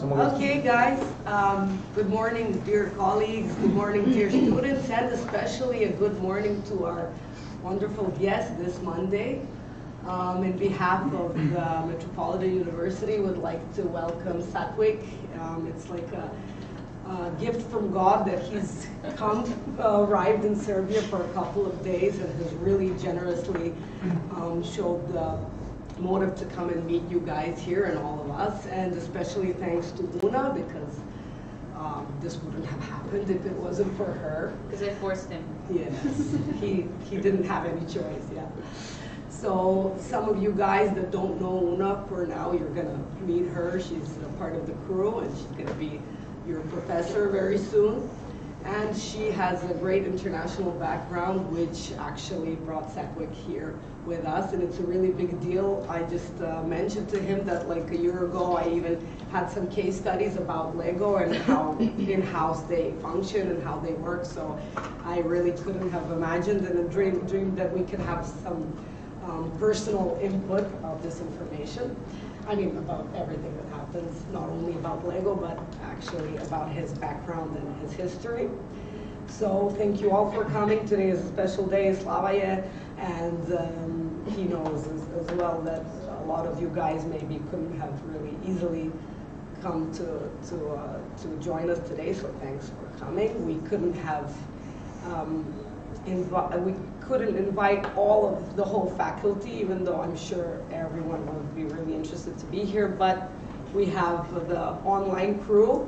Okay, guys. Good morning, dear colleagues. Good morning, dear students, and especially a good morning to our wonderful guest this Monday. In behalf of the Metropolitan University, would like to welcome Satwik. It's like a gift from God that he's arrived in Serbia for a couple of days and has really generously showed the motive to come and meet you guys here and all of us, and especially thanks to Una, because this wouldn't have happened if it wasn't for her. Because I forced him. Yes, he didn't have any choice, yeah. So some of you guys that don't know Una, for now you're gonna meet her. She's a part of the crew and she's gonna be your professor very soon. And she has a great international background, which actually brought Satwik here with us, and it's a really big deal. I just mentioned to him that like a year ago, I even had some case studies about Lego and how in-house they function and how they work. So I really couldn't have imagined and dreamed that we could have some personal input of this information. I mean, about everything that happens, not only about Lego, but actually about his background and his history. So thank you all for coming. Today is a special day, Slavaje, and he knows as well that a lot of you guys maybe couldn't have really easily come to join us today, so thanks for coming. We couldn't have we couldn't invite all of the whole faculty, even though I'm sure everyone would be really interested to be here, but we have the online crew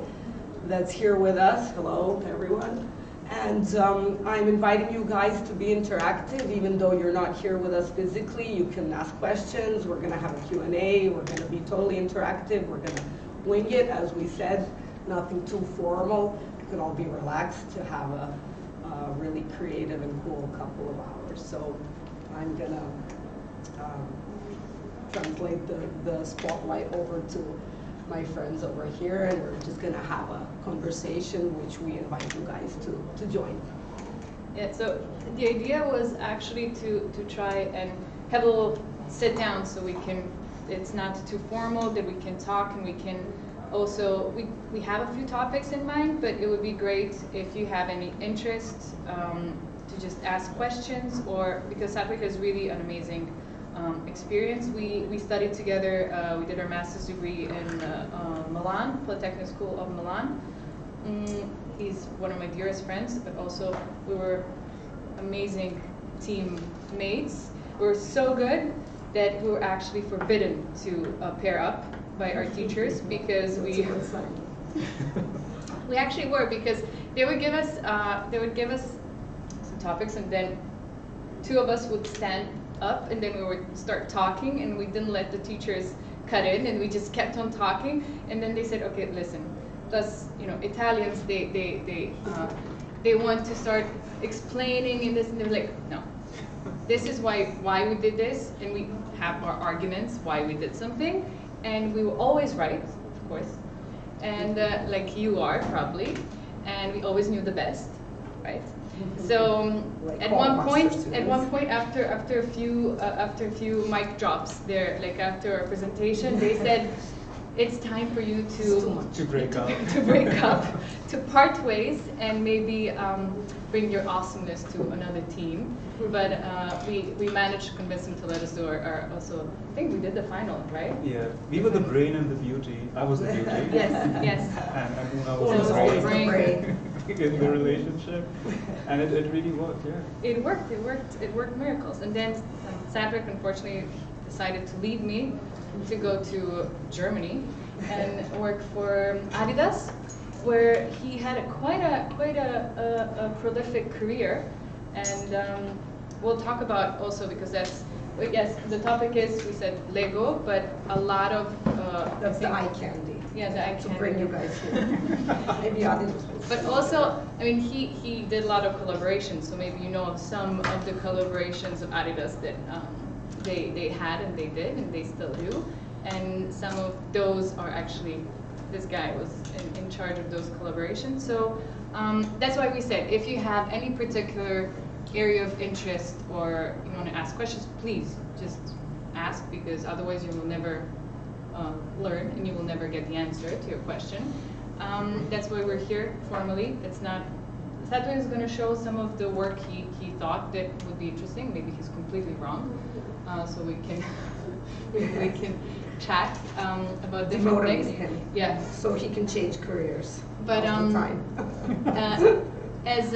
that's here with us. Hello, everyone. And I'm inviting you guys to be interactive, even though you're not here with us physically. You can ask questions. We're gonna have a Q&A. We're gonna be totally interactive. We're gonna wing it, as we said, nothing too formal. You can all be relaxed to have a really creative and cool couple of hours. So I'm gonna translate the spotlight over to my friends over here, and we're just gonna have a conversation which we invite you guys to join. Yeah, so the idea was actually to try and have a little sit down so we can, it's not too formal, that we can talk and we can also, we have a few topics in mind, but it would be great if you have any interest to just ask questions, or because Satwik is really an amazing experience. We studied together, we did our master's degree in Milan, Polytechnic School of Milan. He's one of my dearest friends, but also we were amazing teammates. We were so good that we were actually forbidden to pair up by our teachers, because we actually were, because they would give us some topics, and then two of us would stand up and then we would start talking, and we didn't let the teachers cut in, and we just kept on talking. And then they said, okay, listen, plus, you know, Italians, they want to start explaining and this, and they're like, no, this is why we did this, and we have our arguments why we did something, and we were always right, of course, and like you are probably, and we always knew the best, right? So like at one point, after a few mic drops there, like after our presentation, they said, it's time for you to break up, to part ways, and maybe bring your awesomeness to another team. But we managed to convince them to let us do our also, I think we did the final, right? Yeah, we were the brain and the beauty. I was the beauty. Yes. And Una was the brain in the relationship. And it really worked, yeah. It worked miracles. And then Satwik unfortunately decided to leave me to go to Germany and work for Adidas, where he had quite a prolific career. And we'll talk about also, because that's, yes, the topic is, we said Lego, but a lot of that's the eye candy. Yeah, the eye candy. To bring you guys here. Maybe Adidas. But also, I mean, he did a lot of collaborations, so maybe you know of some of the collaborations of Adidas that they had and they did and they still do, and some of those are actually, this guy was in charge of those collaborations. So that's why we said, if you have any particular area of interest or you want to ask questions, please just ask, because otherwise you will never learn, and you will never get the answer to your question. That's why we're here formally. It's not. Satwik is going to show some of the work he thought that would be interesting. Maybe he's completely wrong, so we can we can chat about different things. Him. Yeah. So he can change careers. But all the time. as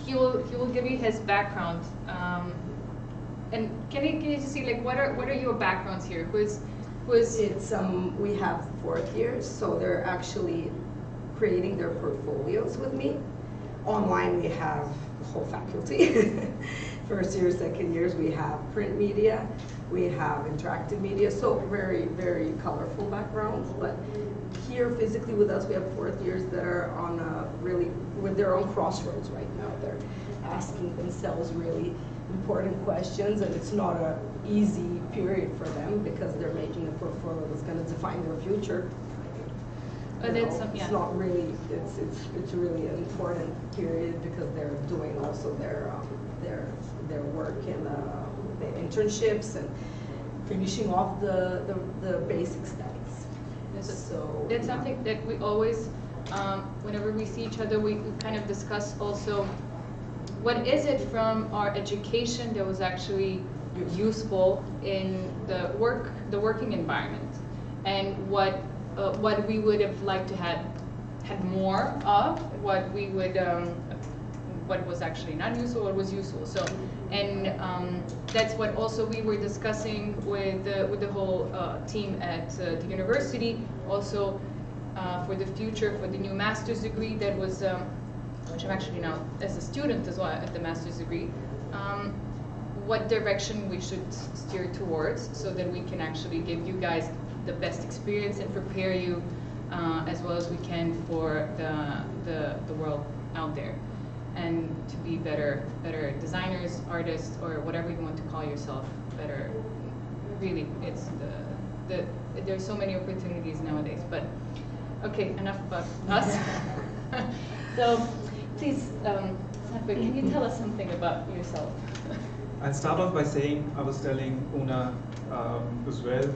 he will give you his background. And can you just see like what are your backgrounds here? Who's It's we have 4th years, so they're actually creating their portfolios with me. Online we have the whole faculty. 1st year, 2nd years we have print media, we have interactive media, so very, very colorful backgrounds. But here physically with us we have 4th years that are on really with their own crossroads right now. They're asking themselves really important questions, and it's not an easy period for them because they're making a portfolio that's going to define their future. But It's not really. It's really an important period because they're doing also their work in the internships and finishing off the basic studies. So that's something that we always, whenever we see each other, we kind of discuss also. What is it from our education that was actually useful in the working environment, and what we would have liked to had more of, what we would what was actually not useful, what was useful. So, and that's what also we were discussing with the whole team at the university, also for the future, for the new master's degree that was. Which I'm actually now as a student as well at the master's degree, what direction we should steer towards so that we can actually give you guys the best experience and prepare you as well as we can for the world out there, and to be better designers, artists, or whatever you want to call yourself. Better, really, it's there's so many opportunities nowadays. But okay, enough about us. So. Please, Satwik, can you tell us something about yourself? I'll start off by saying, I was telling Una as well,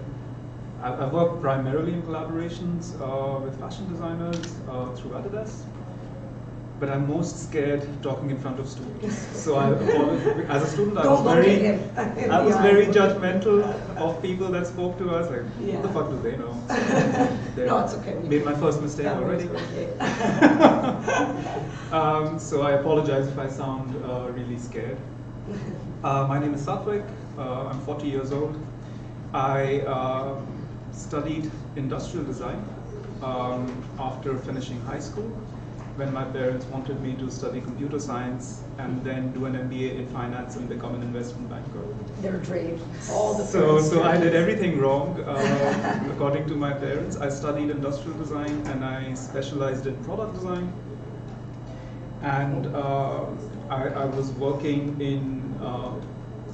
I've worked primarily in collaborations with fashion designers through Adidas, but I'm most scared talking in front of students. So as a student, I was very judgmental of people that spoke to us. Like, what the fuck do they know? No, it's okay. Made my first mistake already. So I apologize if I sound really scared. My name is Satwik. I'm 40 years old. I studied industrial design after finishing high school, when my parents wanted me to study computer science and then do an MBA in finance and become an investment banker. Their dream. All the so I did everything wrong, according to my parents. I studied industrial design and I specialized in product design. And I was working in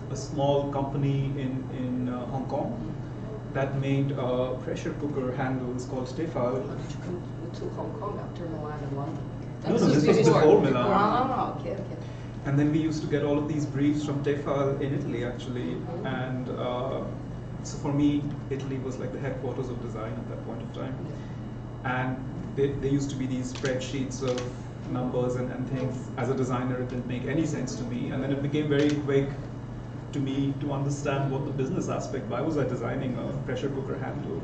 a small company in Hong Kong that made pressure cooker handles called Tefal. Did you come to Hong Kong after Milan and London? No, this was before Milan. Ah, okay. And then we used to get all of these briefs from Tefal in Italy, actually. And so for me, Italy was like the headquarters of design at that point of time. And there used to be these spreadsheets of numbers and things. As a designer, it didn't make any sense to me. And then it became very quick to me to understand what the business aspect, why was I designing a pressure cooker handle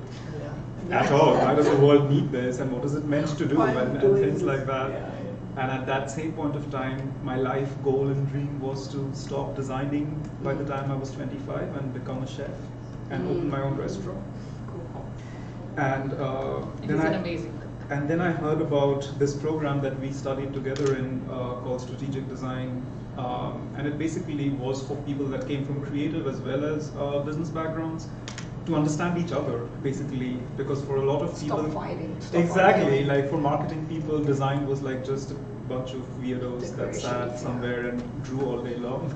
at all? Why does the world need this, and what is it meant to do, and things like that. And at that same point of time, my life goal and dream was to stop designing by the time I was 25 and become a chef and open my own restaurant. And then I heard about this program that we studied together in called Strategic Design, and it basically was for people that came from creative as well as business backgrounds to understand each other, basically, because for a lot of people, Stop fighting. Exactly, like for marketing people, design was like just a bunch of weirdos that sat somewhere and drew all day long.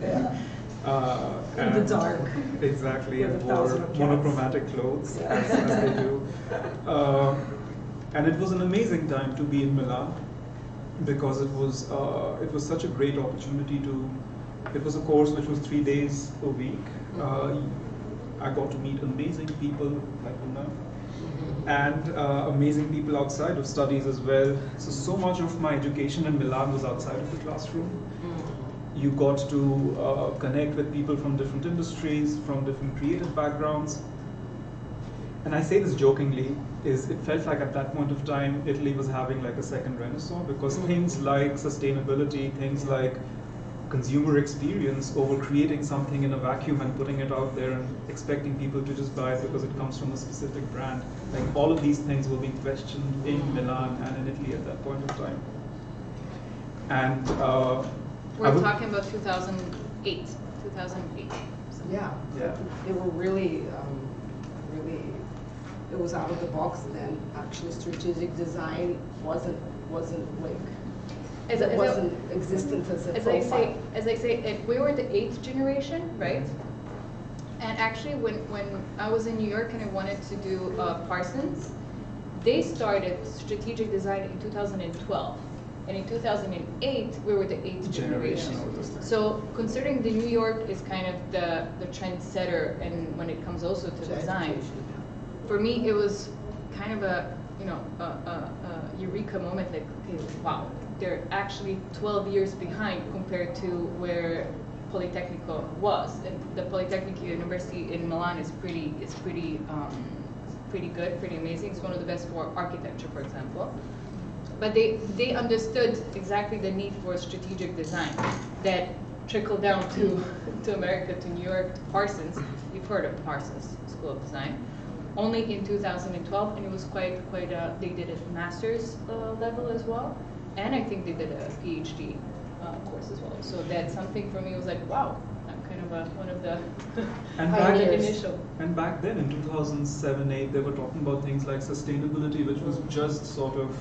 In the dark. Exactly, and wore monochromatic clothes as they do. And it was an amazing time to be in Milan because it was such a great opportunity to. It was a course which was 3 days a week. I got to meet amazing people like Una, and amazing people outside of studies as well. So much of my education in Milan was outside of the classroom. You got to connect with people from different industries, from different creative backgrounds. And I say this jokingly, is it felt like at that point of time, Italy was having like a second renaissance, because things like sustainability, things like consumer experience over creating something in a vacuum and putting it out there and expecting people to just buy it because it comes from a specific brand. Like all of these things were being questioned in Milan and in Italy at that point of time. And we're talking about 2008. 2008. So. Yeah. They were really, it was out of the box then. Actually, strategic design wasn't like, it wasn't existent as a profile. As I say, we were the 8th generation, right? And actually, when I was in New York and I wanted to do Parsons, they started strategic design in 2012. And in 2008, we were the 8th generation. So considering the New York is kind of the trendsetter, and when it comes also to design, for me it was kind of a eureka moment. Like, okay, wow, they're actually 12 years behind compared to where Politecnico was. And the Politecnico University in Milan is pretty good, pretty amazing. It's one of the best for architecture, for example. But they understood exactly the need for strategic design that trickled down to America, to New York, to Parsons. You've heard of Parsons School of Design. Only in 2012, and it was quite they did a master's level as well, and I think they did a PhD course as well. So that's something for me was like, wow, I'm kind of one of the initial. And back then in 2007-8, they were talking about things like sustainability, which was just sort of,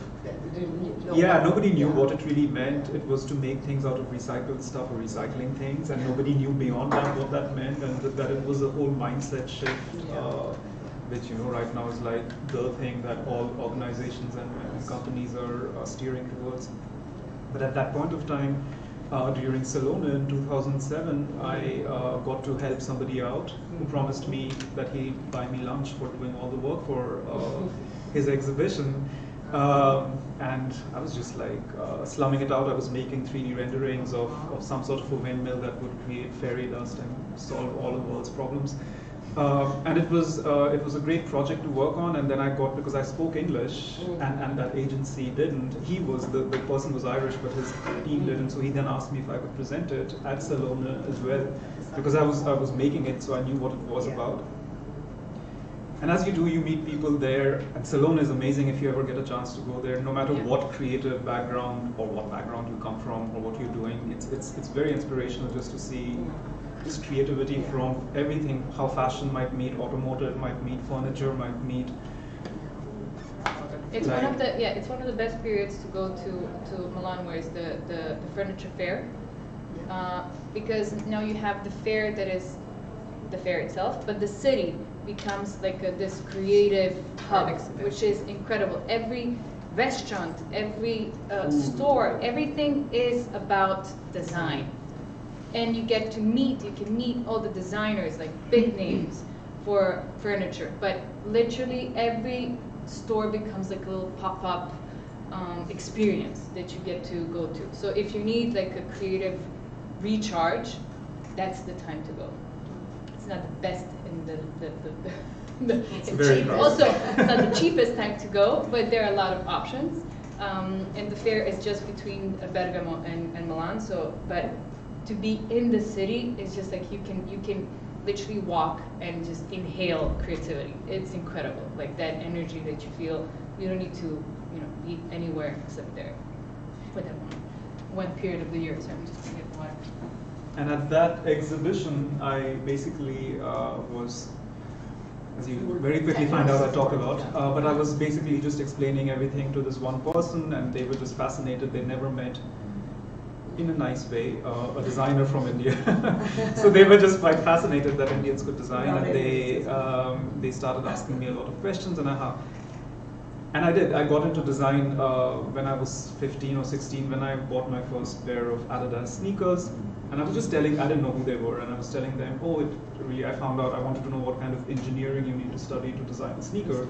nobody knew what it really meant. It was to make things out of recycled stuff or recycling things, and nobody knew beyond that what that meant, and that it was a whole mindset shift, which right now is like the thing that all organizations and companies are steering towards. But at that point of time, during Salone in 2007, I got to help somebody out who promised me that he'd buy me lunch for doing all the work for his exhibition. And I was just like slumming it out. I was making 3D renderings of some sort of a windmill that would create fairy dust and solve all of the world's problems. And it was a great project to work on. And then I got, because I spoke English and that agency didn't. The person was Irish, but his team didn't. So he then asked me if I could present it at Salone as well, because I was making it, so I knew what it was about. And as you do, you meet people there. And Salone is amazing if you ever get a chance to go there. No matter what creative background or what background you come from or what you're doing, it's very inspirational just to see this creativity from everything, how fashion might meet automotive, might meet furniture, might meet. It's one of the best periods to go to Milan, where is the furniture fair, because now you have the fair that is the fair itself, but the city becomes like this creative hub, which is incredible. Every restaurant, every store, everything is about design. And you can meet all the designers, like big names for furniture. But literally every store becomes like a little pop-up experience that you get to go to. So if you need like a creative recharge, that's the time to go. It's not the best also it's not the cheapest time to go, but there are a lot of options. And the fair is just between Bergamo and Milan. So, but to be in the city is just like you can literally walk and just inhale creativity. It's incredible, like that energy that you feel. You don't need to be anywhere except there for that one period of the year. So I'm just gonna get water. And at that exhibition, I basically was, as you very quickly find out, I talk a lot, but I was basically just explaining everything to this one person, and they were just fascinated. They never met, in a nice way, a designer from India. So they were just quite fascinated that Indians could design, and they started asking me a lot of questions, and I did. I got into design when I was 15 or 16, when I bought my first pair of Adidas sneakers. And I was just telling, I didn't know who they were, and I was telling them, I found out I wanted to know what kind of engineering you need to study to design a sneaker.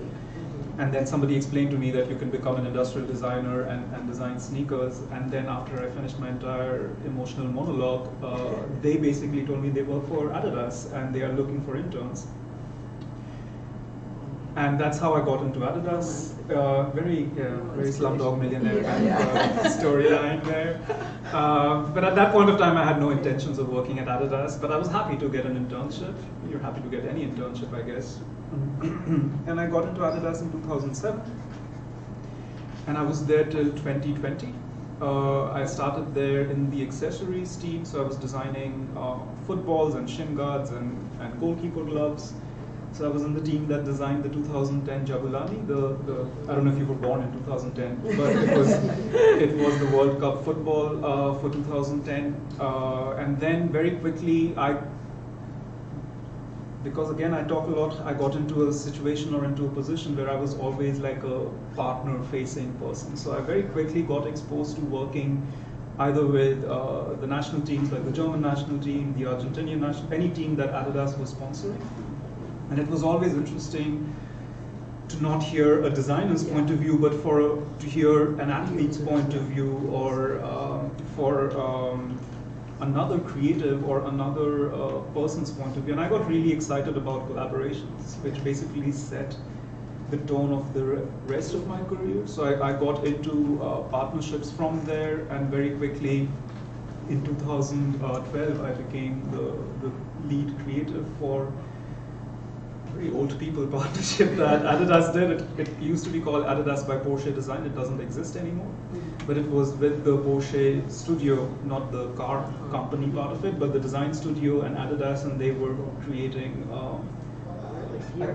And then somebody explained to me that you can become an industrial designer and design sneakers. And then after I finished my entire emotional monologue, they basically told me they work for Adidas and they are looking for interns. And that's how I got into Adidas. Very Slumdog Millionaire kind of storyline there. But at that point of time, I had no intentions of working at Adidas, but I was happy to get an internship. You're happy to get any internship, I guess. And I got into Adidas in 2007. And I was there till 2020. I started there in the accessories team, so I was designing footballs and shin guards and goalkeeper gloves. So I was in the team that designed the 2010 Jabulani. I don't know if you were born in 2010, but it was the World Cup football for 2010. And then very quickly, because again I talk a lot, I got into a situation or into a position where I was always like a partner-facing person. So I very quickly got exposed to working either with the national teams, like the German national team, the Argentinian national, any team that Adidas was sponsoring. And it was always interesting to not hear a designer's point of view, but to hear an athlete's point of view, or for another creative or another person's point of view. And I got really excited about collaborations, which basically set the tone of the rest of my career. So I got into partnerships from there, and very quickly in 2012 I became the lead creative for very old people partnership that Adidas did. It used to be called Adidas by Porsche Design. It doesn't exist anymore. But it was with the Porsche studio, not the car company part of it, but the design studio and Adidas, and they were creating. Can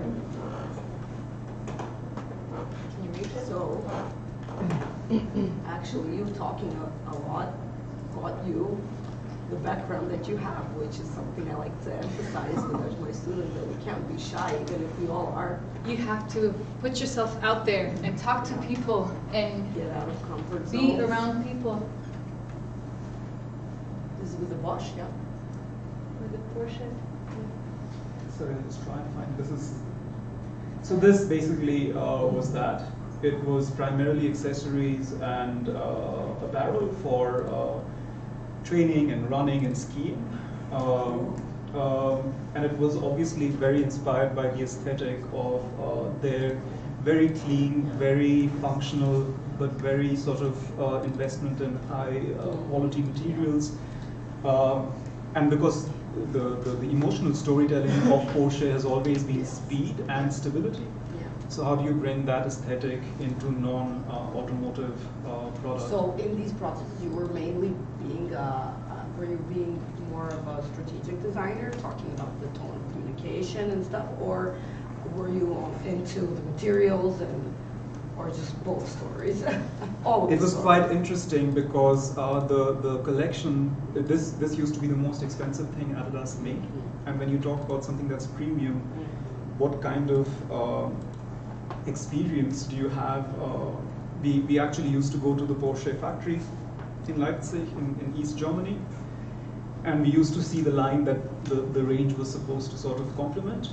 you read it? So, actually, you talking a lot got you the background that you have, which is something I like to emphasize with my students, that we can't be shy, even if we all are. You have to put yourself out there and talk to people and Get out of comfort zones. be around people. This is with the Bosch, yeah? With the Porsche. So I'll just try and find this. So this basically was that. It was primarily accessories and apparel for training and running and skiing. And it was obviously very inspired by the aesthetic of their very clean, very functional, but very sort of investment in high quality materials. And because the emotional storytelling of Porsche has always been speed and stability. So how do you bring that aesthetic into non-automotive products? So in these processes, you were mainly being, were you being more of a strategic designer, talking about the tone of communication and stuff, or were you into the materials or just both stories? It was quite interesting because the collection, this used to be the most expensive thing Adidas made. And when you talk about something that's premium, what kind of experience do you have? We actually used to go to the Porsche factory in Leipzig in East Germany, and we used to see the line that the range was supposed to sort of complement.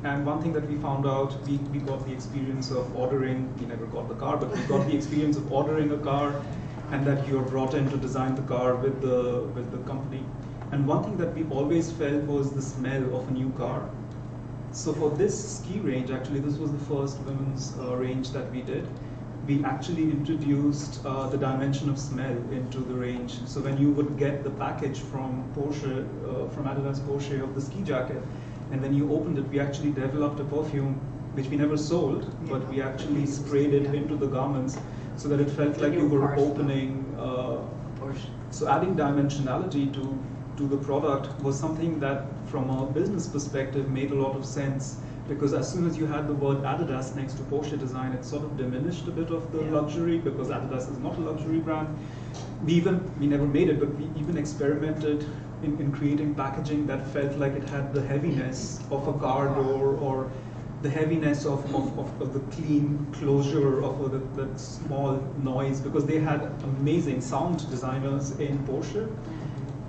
And one thing that we found out, we got the experience of ordering, we never got the car, but we got the experience of ordering a car, and that you're brought in to design the car with the company. And one thing that we always felt was the smell of a new car. So for this ski range, actually, this was the first women's range that we did. We actually introduced the dimension of smell into the range. So when you would get the package from Porsche, from Adidas Porsche of the ski jacket, and when you opened it, we actually developed a perfume which we never sold, but we actually sprayed it into the garments so that it felt like you were opening. So adding dimensionality to the product was something that, from a business perspective, made a lot of sense, because as soon as you had the word Adidas next to Porsche design, it sort of diminished a bit of the luxury, because Adidas is not a luxury brand. We never made it, but we even experimented in creating packaging that felt like it had the heaviness of a car door, or the heaviness of the clean closure of that small noise, because they had amazing sound designers in Porsche.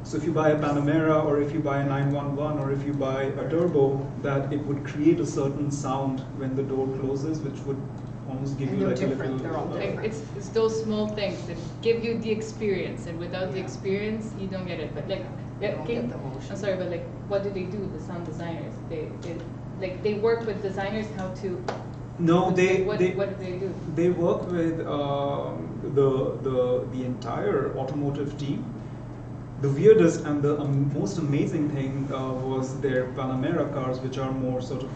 So if you buy a Panamera, or if you buy a 911, or if you buy a turbo, that it would create a certain sound when the door closes, which would almost give And you they're like a different, they're all little. different. Like it's those small things that give you the experience, and without the experience, you don't get it. But like, You don't okay, get the emotion. I'm sorry, but like, what do they do? The sound designers, they work with designers how to. No, what do they do? They work with the entire automotive team. The weirdest and the most amazing thing was their Panamera cars, which are more sort of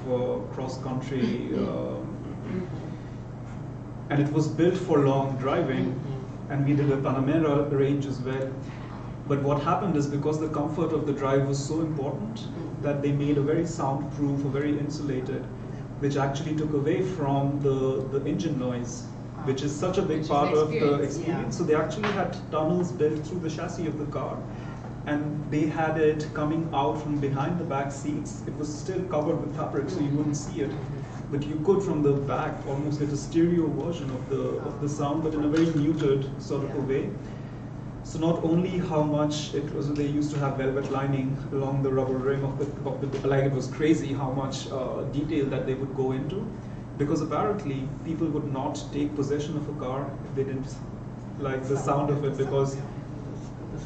cross-country, and it was built for long driving, and we did a Panamera range as well. But what happened is, because the comfort of the drive was so important, that they made a very soundproof, a very insulated, which actually took away from the engine noise, which is such a big part of the experience. So they actually had tunnels built through the chassis of the car, and they had it coming out from behind the back seats. It was still covered with fabric, so you wouldn't see it, but you could from the back almost get a stereo version of the sound, but in a very muted sort of a way. So not only how much it was, they used to have velvet lining along the rubber rim of the like, it was crazy how much detail that they would go into, because apparently people would not take possession of a car if they didn't like the sound of it, because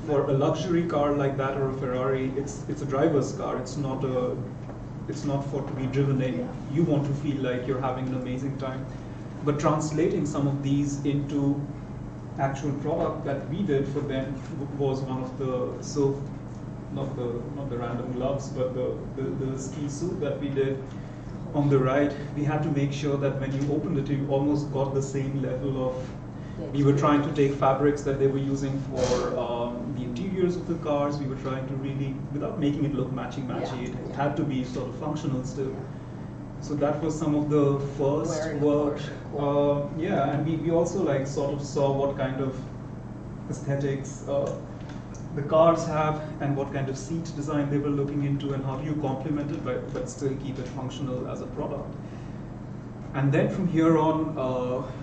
for a luxury car like that or a Ferrari, it's a driver's car. It's not for to be driven in. You want to feel like you're having an amazing time. But translating some of these into actual product that we did for them was one of the, so not the random gloves, but the ski suit that we did on the right. We had to make sure that when you opened it, you almost got the same level of. We were trying to take fabrics that they were using for the interiors of the cars. We were trying to really, without making it look matchy-matchy, it had to be sort of functional still. So that was some of the first work. Yeah, and we also like sort of saw what kind of aesthetics the cars have, and what kind of seat design they were looking into, and how do you complement it but still keep it functional as a product. And then from here on,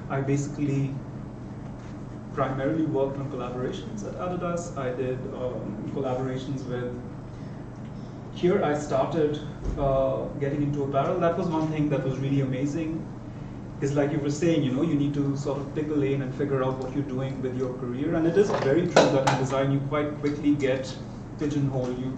I basically primarily worked on collaborations at Adidas. I did collaborations with. Here I started getting into apparel. That was one thing that was really amazing. Is like you were saying, you know, you need to sort of pick a lane and figure out what you're doing with your career. And it is very true that in design you quite quickly get pigeonholed. You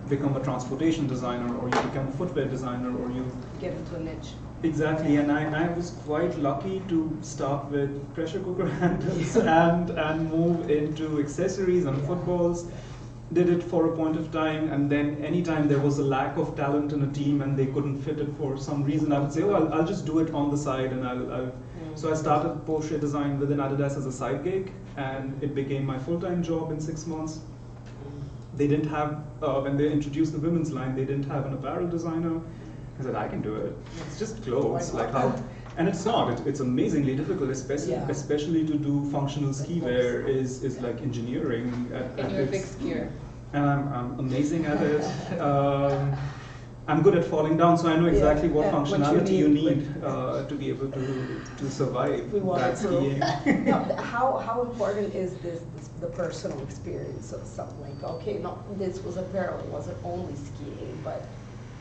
become a transportation designer, or you become a footwear designer, or you get into a niche. Exactly, and I was quite lucky to start with pressure cooker handles and move into accessories and footballs. Did it for a point of time, and then anytime there was a lack of talent in a team and they couldn't fit it for some reason, I would say, oh, I'll just do it on the side, and I'll. So I started Porsche design within Adidas as a side gig, and it became my full-time job in 6 months. They didn't have, when they introduced the women's line, they didn't have an apparel designer. I said, I can do it. It's just clothes, like how, and it's not. It's amazingly difficult, especially to do functional ski wear is like engineering. And you're a big skier. And I'm amazing at it. I'm good at falling down, so I know exactly what functionality you need to be able to survive that skiing. Now, how important is the personal experience of something like, okay, this was apparel, it wasn't only skiing, but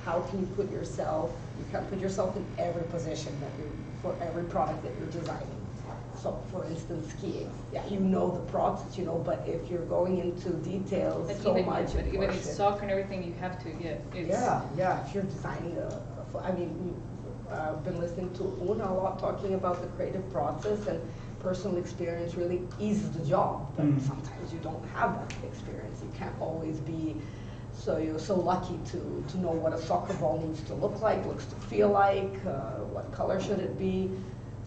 how can you put yourself, you can put yourself in every position for every product that you're designing. So for instance, skiing, you know the process, but if you're going into details But so even, much. But even in soccer and everything, you have to, if you're designing I've been listening to Una a lot talking about the creative process, and personal experience really eases the job, but sometimes you don't have that experience. You can't always be. So you're so lucky to know what a soccer ball needs to look like, looks to feel like, what color should it be.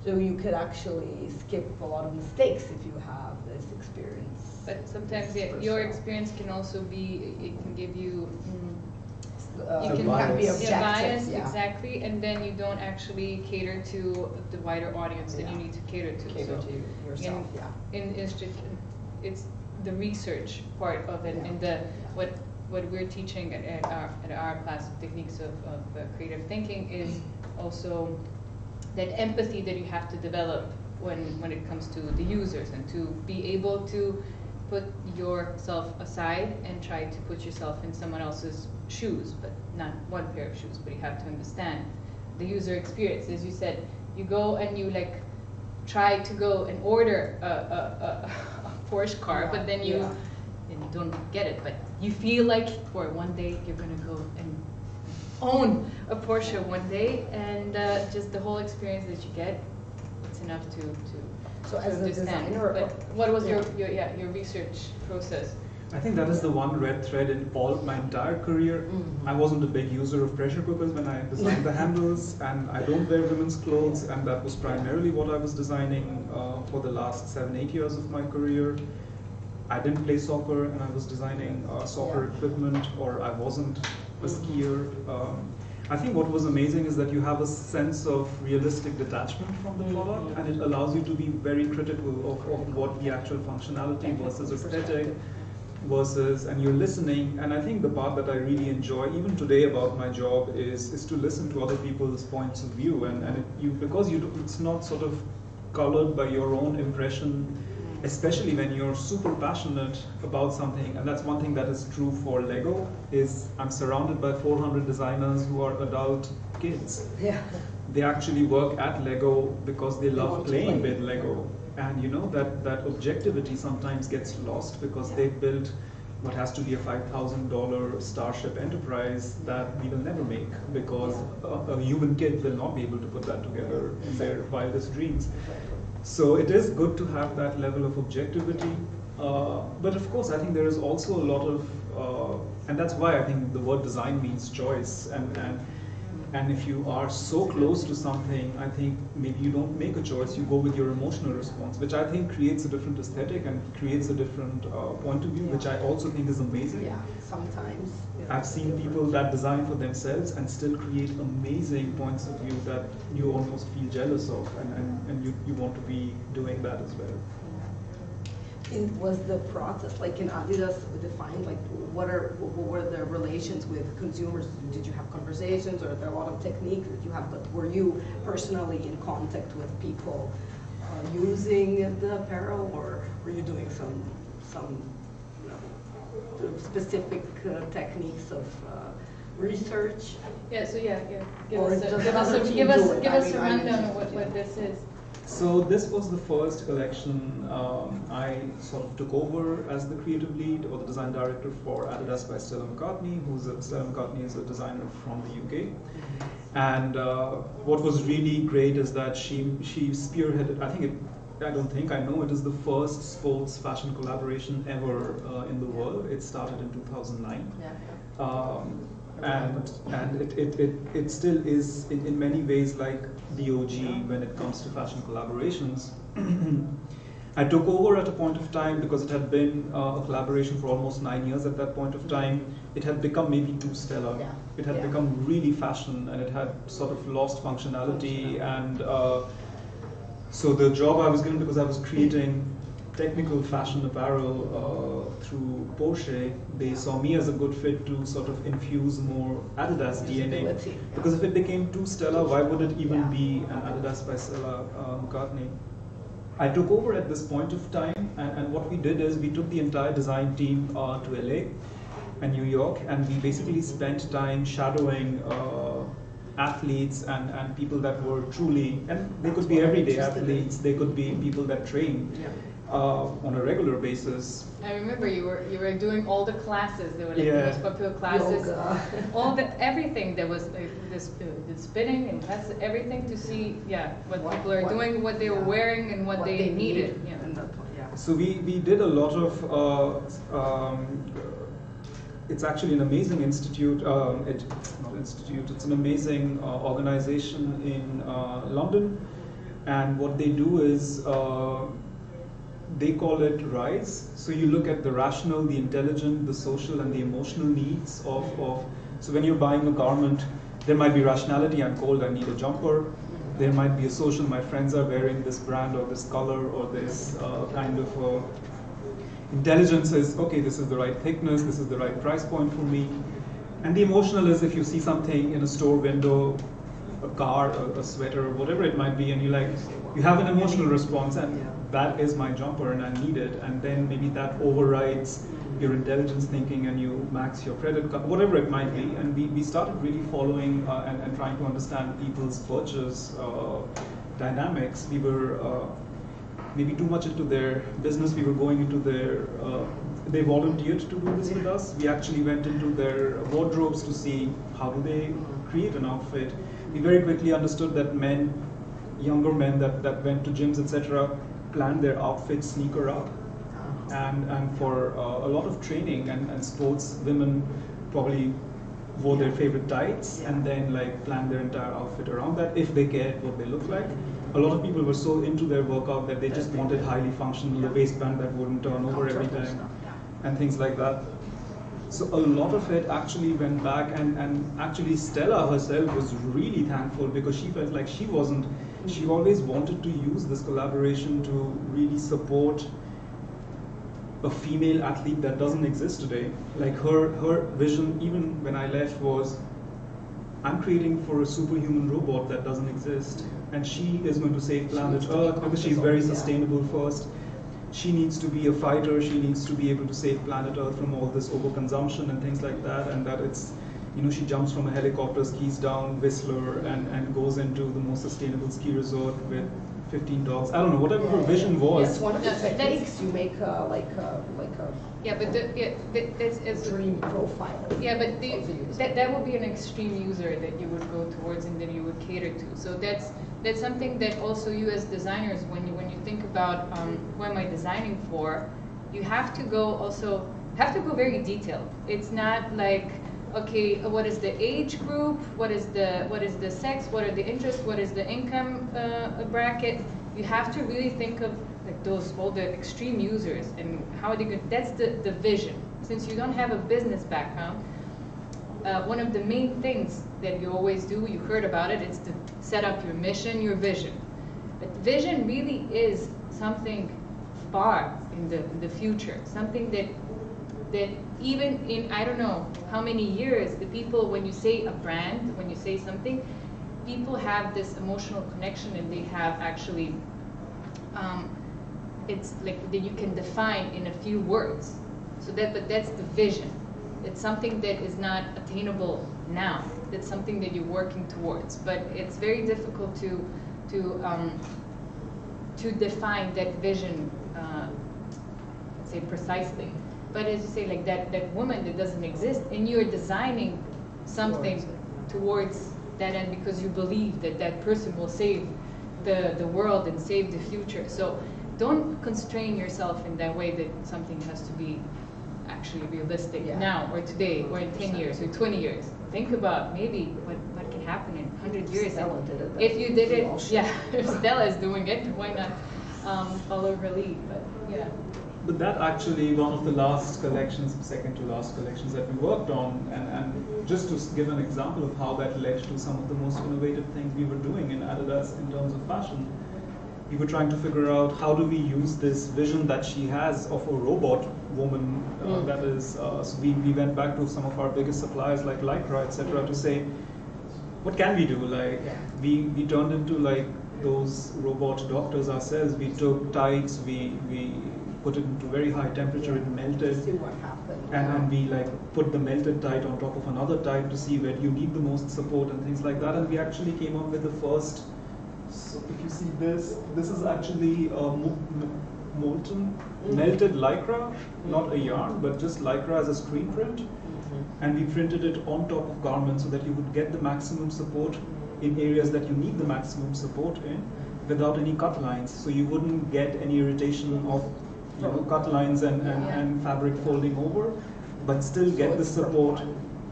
So you could actually skip a lot of mistakes if you have this experience. But sometimes your experience can also be, it can give you, you can be objective, bias, exactly, and then you don't actually cater to the wider audience that you need to cater to. Cater to yourself, It's the research part of it, and what we're teaching at our class of techniques of creative thinking is also that empathy that you have to develop when it comes to the users, and to be able to put yourself aside and try to put yourself in someone else's shoes, but not one pair of shoes, but you have to understand the user experience. As you said, you go and you like try to go and order a Porsche car, but then you don't get it, but you feel like, or one day you're gonna go and own a Porsche one day, and just the whole experience that you get, it's enough to So as a understand. designer, But what was your research process? I think that is the one red thread in my entire career. I wasn't a big user of pressure cookers when I designed the handles, and I don't wear women's clothes, and that was primarily what I was designing for the last 7-8 years of my career. I didn't play soccer, and I was designing soccer equipment, or I wasn't a skier. I think what was amazing is that you have a sense of realistic detachment from the product, and it allows you to be very critical of what the actual functionality versus aesthetic versus, and you're listening. And I think the part that I really enjoy, even today about my job, is to listen to other people's points of view, and it's not sort of colored by your own impression, especially when you're super passionate about something. And that's one thing that is true for Lego, is I'm surrounded by 400 designers who are adult kids. Yeah. They actually work at Lego because they love playing with Lego. And you know, that objectivity sometimes gets lost because they built what has to be a $5,000 Starship Enterprise that we will never make, because a human kid will not be able to put that together in their wildest dreams. So it is good to have that level of objectivity, but of course I think there is also a lot of, and that's why I think the word design means choice, and if you are so close to something, I think maybe you don't make a choice, you go with your emotional response, which I think creates a different aesthetic and creates a different point of view, which I also think is amazing. Yeah, sometimes. Yeah. I've seen people that design for themselves and still create amazing points of view that you almost feel jealous of, and you want to be doing that as well. Was the process, like in Adidas, defined, like what were the relations with consumers? Did you have conversations, or are there a lot of techniques that you have, but were you personally in contact with people using the apparel, or were you doing some specific techniques of research? Yeah, so give Or us does a another team do it? give us a I mean, rundown of what this is. So this was the first collection I sort of took over as the creative lead or the design director for Adidas by Stella McCartney, Stella McCartney is a designer from the UK. And what was really great is that she spearheaded, I know it is the first sports fashion collaboration ever in the world. It started in 2009. And it still is in many ways like the OG when it comes to fashion collaborations. I took over at a point of time because it had been a collaboration for almost 9 years at that point of time. It had become maybe too stellar. Yeah. It had become really fashion, and it had sort of lost functionality. And so the job I was given, because I was creating technical fashion apparel through Porsche, they saw me as a good fit to sort of infuse more Adidas DNA. Because if it became too stellar, why would it even be an Adidas by Stella McCartney? I took over at this point of time, and what we did is we took the entire design team to LA and New York, and we basically spent time shadowing athletes and people that were truly, and they could be everyday athletes, they could be people that train on a regular basis. I remember you were doing all the classes. They were like the most popular classes. Everything that was like the spinning and classes, everything to see what people are doing, what they were wearing, and what they needed. So we did a lot of. It's actually an amazing institute. It's an amazing organization in London, and what they do is. They call it RISE. So you look at the rational, the intelligent, the social, and the emotional needs of. So when you're buying a garment, there might be rationality. I'm cold. I need a jumper. There might be a social. My friends are wearing this brand or this color or this kind of. Intelligence is okay. This is the right thickness. This is the right price point for me. And the emotional is if you see something in a store window, a car, a sweater, whatever it might be, and you have an emotional response. And that is my jumper and I need it, and then maybe that overrides your intelligence thinking and you max your credit card, whatever it might be. And we started really following and trying to understand people's purchase dynamics. We were maybe too much into their business. We were going into their, they volunteered to do this with us. We actually went into their wardrobes to see how do they create an outfit. We very quickly understood that men, younger men that went to gyms, etc., planned their outfits sneaker up. And for a lot of training and sports, women probably wore their favorite tights and then like planned their entire outfit around that if they cared what they look like. A lot of people were so into their workout that they just wanted highly functional, a waistband that wouldn't turn over every time and things like that. So a lot of it actually went back, and actually Stella herself was really thankful because she felt like she always wanted to use this collaboration to really support a female athlete that doesn't exist today. Like her vision, even when I left, was I'm creating for a superhuman robot that doesn't exist, and she is going to save planet Earth because she's very sustainable first. She needs to be a fighter, she needs to be able to save planet Earth from all this overconsumption and things like that, and that it's, you know, she jumps from a helicopter, skis down Whistler, and goes into the most sustainable ski resort with 15 dogs. I don't know, whatever her vision was. Yes, one of the techniques, you make like a that's dream profile. Yeah, but that would be an extreme user that you would go towards and that you would cater to. So that's something that also you as designers, when you think about who am I designing for, you have to go very detailed. It's not like, okay, what is the age group? What is the sex? What are the interests? What is the income bracket? You have to really think of like all the extreme users and how they could. That's the vision. Since you don't have a business background, one of the main things that you always do, you heard about it, it's to set up your mission, your vision. But vision really is something far in the future, something that even in, I don't know how many years, the people, when you say a brand, when you say something, people have this emotional connection and they have actually, it's like that you can define in a few words. So but that's the vision. It's something that is not attainable now. It's something that you're working towards. But it's very difficult to define that vision, let's say precisely. But as you say, like that woman that doesn't exist, and you're designing something towards that end because you believe that person will save the world and save the future. So don't constrain yourself in that way that something has to be actually realistic now or today or in 10 years or 20 years. Think about maybe what can happen in 100 years. If you did it, if Stella is doing it, why not follow her lead? But yeah. But that actually, one of the last collections, second to last collections that we worked on, and just to give an example of how that led to some of the most innovative things we were doing in Adidas in terms of fashion. We were trying to figure out how do we use this vision that she has of a robot woman that is, so we went back to some of our biggest suppliers like Lycra, etc., to say, what can we do? Like, we turned into like those robot doctors ourselves. We took tights, we put it into very high temperature, it melted. See what happened. And we like put the melted tight on top of another tight to see where you need the most support and things like that. And we actually came up with the first, so if you see this is actually molten, melted Lycra, not a yarn, but just Lycra as a screen print. And we printed it on top of garments so that you would get the maximum support in areas that you need the maximum support in without any cut lines. So you wouldn't get any irritation of cut lines and fabric folding over, but still get the support.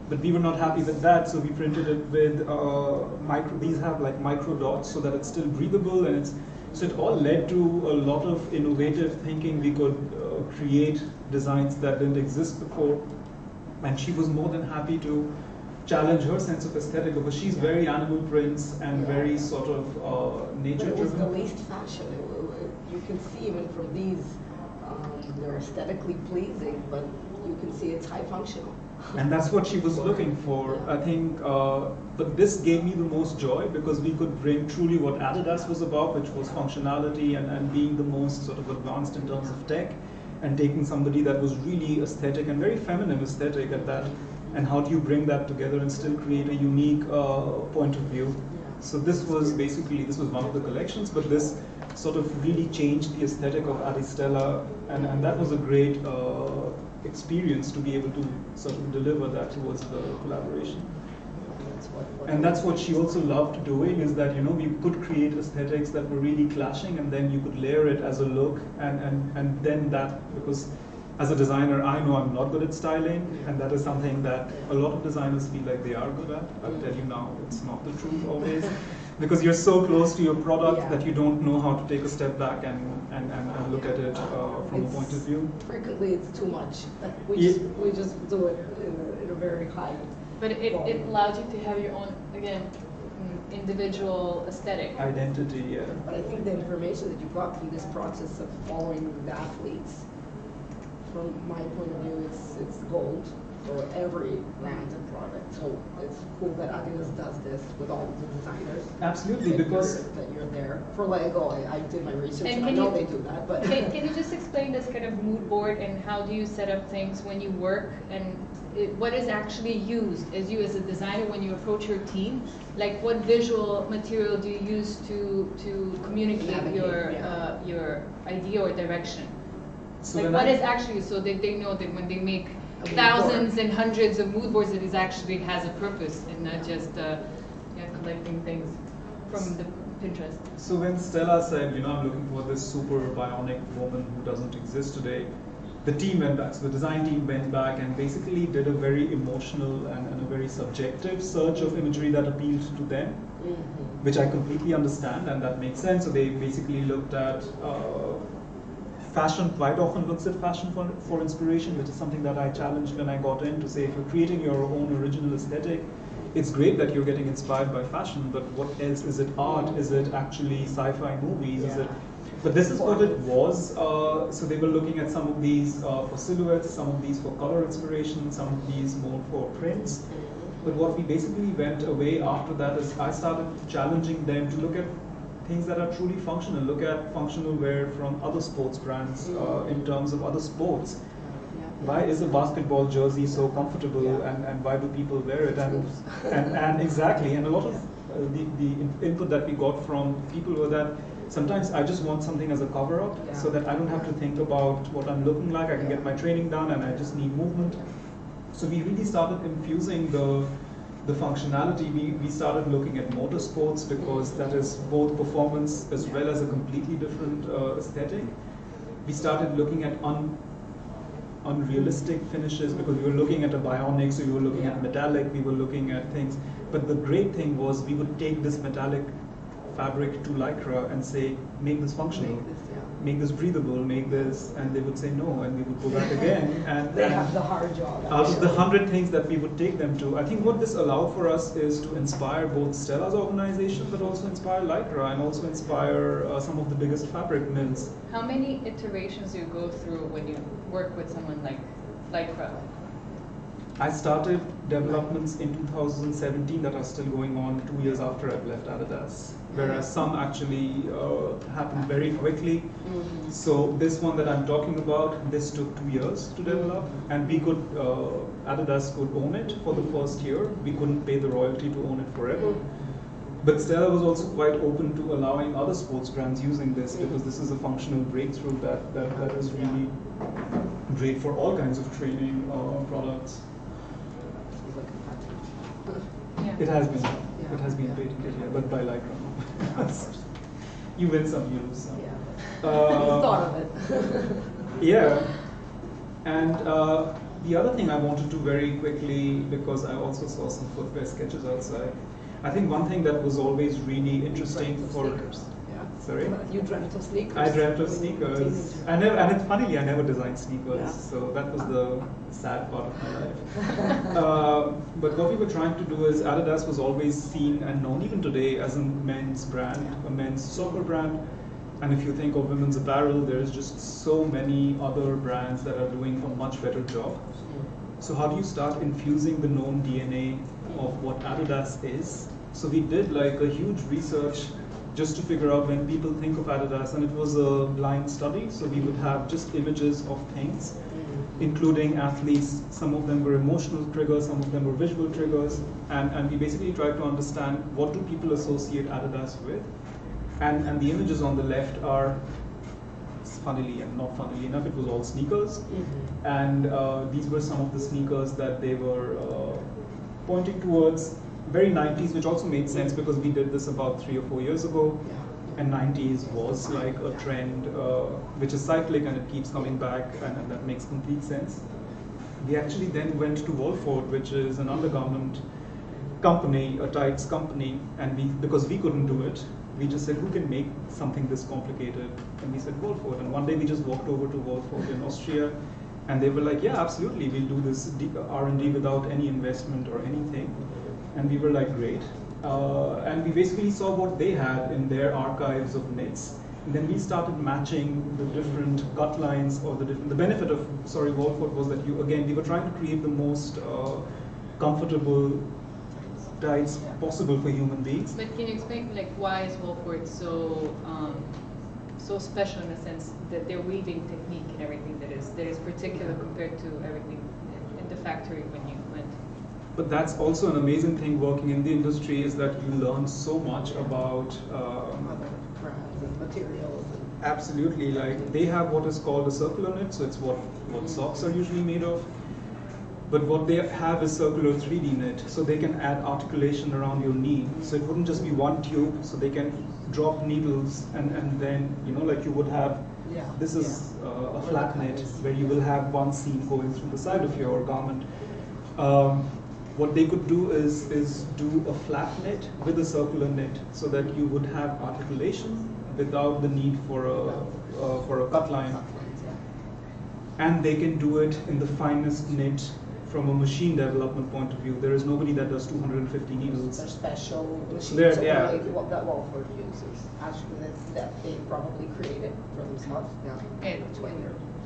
But we were not happy with that, so we printed it with these have like micro dots so that it's still breathable, and so it all led to a lot of innovative thinking. We could create designs that didn't exist before, and she was more than happy to challenge her sense of aesthetic because she's very animal prints and very sort of nature driven. But it was the least fashion. You can see even from these, they're aesthetically pleasing, but you can see it's high functional. And that's what she was looking for. I think, but this gave me the most joy because we could bring truly what Adidas was about, which was functionality and being the most sort of advanced in terms of tech, and taking somebody that was really aesthetic and very feminine aesthetic at that, and how do you bring that together and still create a unique point of view. So this was one of the collections, but this sort of really changed the aesthetic of Adistella, and that was a great experience to be able to sort of deliver that towards the collaboration. And that's what she also loved doing, is that, you know, we could create aesthetics that were really clashing, and then you could layer it as a look, and then that, because as a designer, I know I'm not good at styling, and that is something that a lot of designers feel like they are good at. I'll tell you now, it's not the truth always, because you're so close to your product that you don't know how to take a step back and look at it from a point of view. Frequently, it's too much. We just do it in a very high. But it allows you to have your own, again, individual aesthetic. Identity, yeah. But I think the information that you got from this process of following the athletes, from my point of view, it's gold for every brand and product. So it's cool that Adidas does this with all the designers. Absolutely, because that you're there. For Lego, I did my research, and I can know they do that. But can you just explain this kind of mood board, and how do you set up things when you work, and what is actually used as you as a designer when you approach your team? Like, what visual material do you use to communicate your idea or direction? So like, what is actually, so that they know that when they make thousands and hundreds of mood boards, it actually has a purpose and not just collecting things from the Pinterest. So when Stella said, you know, I'm looking for this super bionic woman who doesn't exist today, the team went back. So the design team went back and basically did a very emotional and a very subjective search of imagery that appealed to them, which I completely understand, and that makes sense. So they basically looked at fashion. Quite often looks at fashion for inspiration, which is something that I challenged when I got in, to say, if you're creating your own original aesthetic, it's great that you're getting inspired by fashion, but what else? Is it art? Is it actually sci-fi movies? Is it? But this is what it was. So they were looking at some of these for silhouettes, some of these for color inspiration, some of these more for prints. But what we basically went away after that is I started challenging them to look at things that are truly functional. Look at functional wear from other sports brands in terms of other sports. Why is a basketball jersey so comfortable, and why do people wear it? And exactly, and a lot of the input that we got from people were that sometimes I just want something as a cover-up, so that I don't have to think about what I'm looking like. I can get my training done, and I just need movement. So we really started infusing the functionality. We started looking at motorsports, because that is both performance as well as a completely different aesthetic. We started looking at unrealistic finishes, because we were looking at a bionic, so we were looking at metallic, we were looking at things. But the great thing was we would take this metallic fabric to Lycra and say, make this functional, make this breathable, make this, and they would say no, and we would go back again. And they have the hard job. Out of the 100 things that we would take them to, I think what this allowed for us is to inspire both Stella's organization, but also inspire Lycra, and also inspire some of the biggest fabric mills. How many iterations do you go through when you work with someone like Lycra? I started developments in 2017 that are still going on 2 years after I've left Adidas, whereas some actually happened very quickly. So this one that I'm talking about, this took 2 years to develop, and we could, Adidas could own it for the first year. We couldn't pay the royalty to own it forever. But Stella was also quite open to allowing other sports brands using this, because this is a functional breakthrough that is really great for all kinds of training products. It has been patented here, but by Lycra. You win some, you lose some. Thought of it. Yeah, and the other thing I wanted to very quickly, because I also saw some footwear sketches outside. I think one thing that was always really interesting for sneakers. Sorry? You dreamt of sneakers. I dreamt of sneakers. And it's funny, I never designed sneakers, so that was the sad part of my life. But what we were trying to do is, Adidas was always seen and known, even today, as a men's brand, a men's soccer brand. And if you think of women's apparel, there's just so many other brands that are doing a much better job. So how do you start infusing the known DNA of what Adidas is? So we did like a huge research just to figure out when people think of Adidas, and it was a blind study, so we would have just images of things, including athletes. Some of them were emotional triggers, some of them were visual triggers, and we basically tried to understand what do people associate Adidas with. And the images on the left are, funnily and not funnily enough, it was all sneakers. And these were some of the sneakers that they were pointing towards. Very 90s, which also made sense because we did this about 3 or 4 years ago. And 90s was like a trend which is cyclic and it keeps coming back, and that makes complete sense. We actually then went to Wolford, which is an undergarment company, a tights company, and because we couldn't do it, we just said, who can make something this complicated? And we said Wolford. And one day we just walked over to Wolford in Austria, and they were like, yeah, absolutely, we'll do this R&D without any investment or anything. And we were like, great. And we basically saw what they had in their archives of knits. And then we started matching the different cut lines, or the benefit of, Wolford was that we were trying to create the most comfortable tights possible for human beings. But can you explain, like, why is Wolford so special in the sense that their weaving technique and everything that is particular compared to everything in the factory when you went? But that's also an amazing thing working in the industry, is that you learn so much about Other brands and materials. absolutely, like they have what is called a circular knit, so it's what socks are usually made of. But what they have is circular 3D knit, so they can add articulation around your knee. So it wouldn't just be one tube, so they can drop needles and then, like you would have, this is a flat knit where you will have one seam going through the side of your garment. What they could do is do a flat knit with a circular knit, so that you would have articulation without the need for a cut line. And they can do it in the finest knit from a machine development point of view. There is nobody that does 250 needles. They're special machines that Wolford uses, actually, that they probably created for themselves. And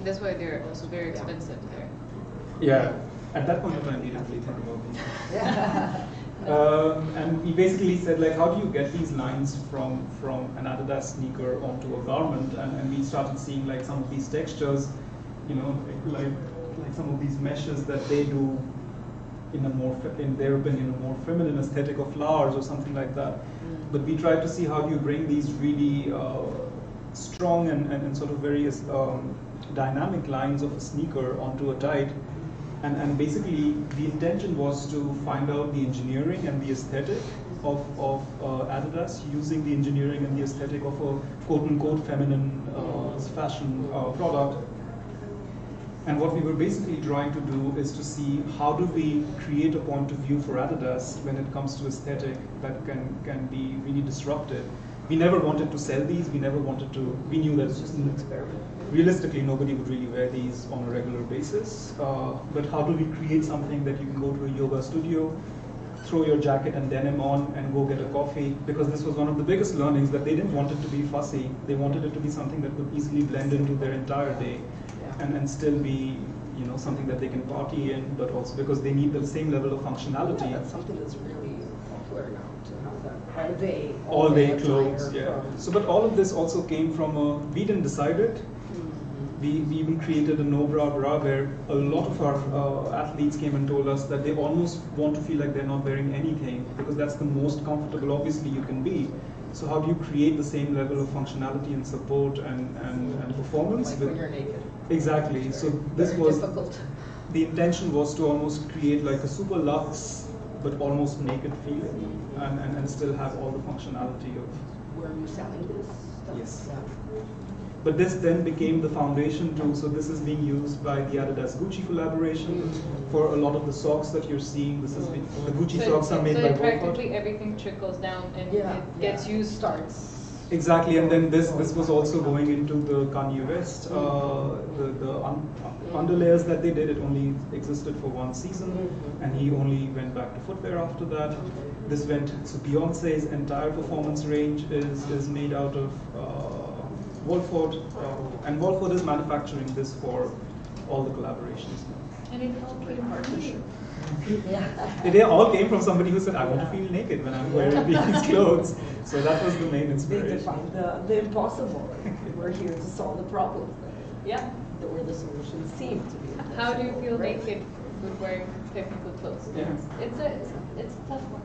that's why they're also very expensive there. Yeah. At that point in time, we didn't really think about these. And we basically said, like, how do you get these lines from an Adidas sneaker onto a garment? And we started seeing like some of these textures, like some of these meshes that they do in their opinion, a more feminine aesthetic of flowers or something like that. But we tried to see how do you bring these really strong and sort of very dynamic lines of a sneaker onto a tight. And basically, the intention was to find out the engineering and the aesthetic of Adidas, using the engineering and the aesthetic of a quote-unquote feminine fashion product. And what we were basically trying to do is to see how do we create a point of view for Adidas when it comes to aesthetic that can be really disruptive. We never wanted to sell these, we knew that it's just an experiment. Realistically, nobody would really wear these on a regular basis, but how do we create something that you can go to a yoga studio, throw your jacket and denim on and go get a coffee? Because this was one of the biggest learnings, that they didn't want it to be fussy, they wanted it to be something that could easily blend into their entire day and still be something that they can party in, but also because they need the same level of functionality. That's something that's really popular now, to have that all day clothes, So, but all of this also came from we didn't decide it. We even created a no-bra bra where a lot of our athletes came and told us that they almost want to feel like they're not wearing anything, because that's the most comfortable, obviously, you can be. So how do you create the same level of functionality and support and performance? Like when you're naked. Exactly. So this was difficult. The intention was to almost create like a super luxe but almost naked feeling, and still have all the functionality of. Were you selling this stuff? Yes. Yeah. But this then became the foundation too. So this is being used by the Adidas Gucci collaboration for a lot of the socks that you're seeing. This is the Gucci socks are made by Wolford. Practically everything trickles down and it gets used. Starts. Exactly, and then this was also going into the Kanye West, the underlayers that they did. It only existed for one season, and he only went back to footwear after that. This went, so Beyonce's entire performance range is made out of Wolford, and Wolford is manufacturing this for all the collaborations. And it all came from you. Yeah. They all came from somebody who said, I want to feel naked when I'm wearing these clothes. So that was the main They inspiration. define the impossible. We're here to solve the problems Yeah. where the solutions seem to be. How do you feel Right. naked with wearing technical clothes? Yeah. It's a tough one.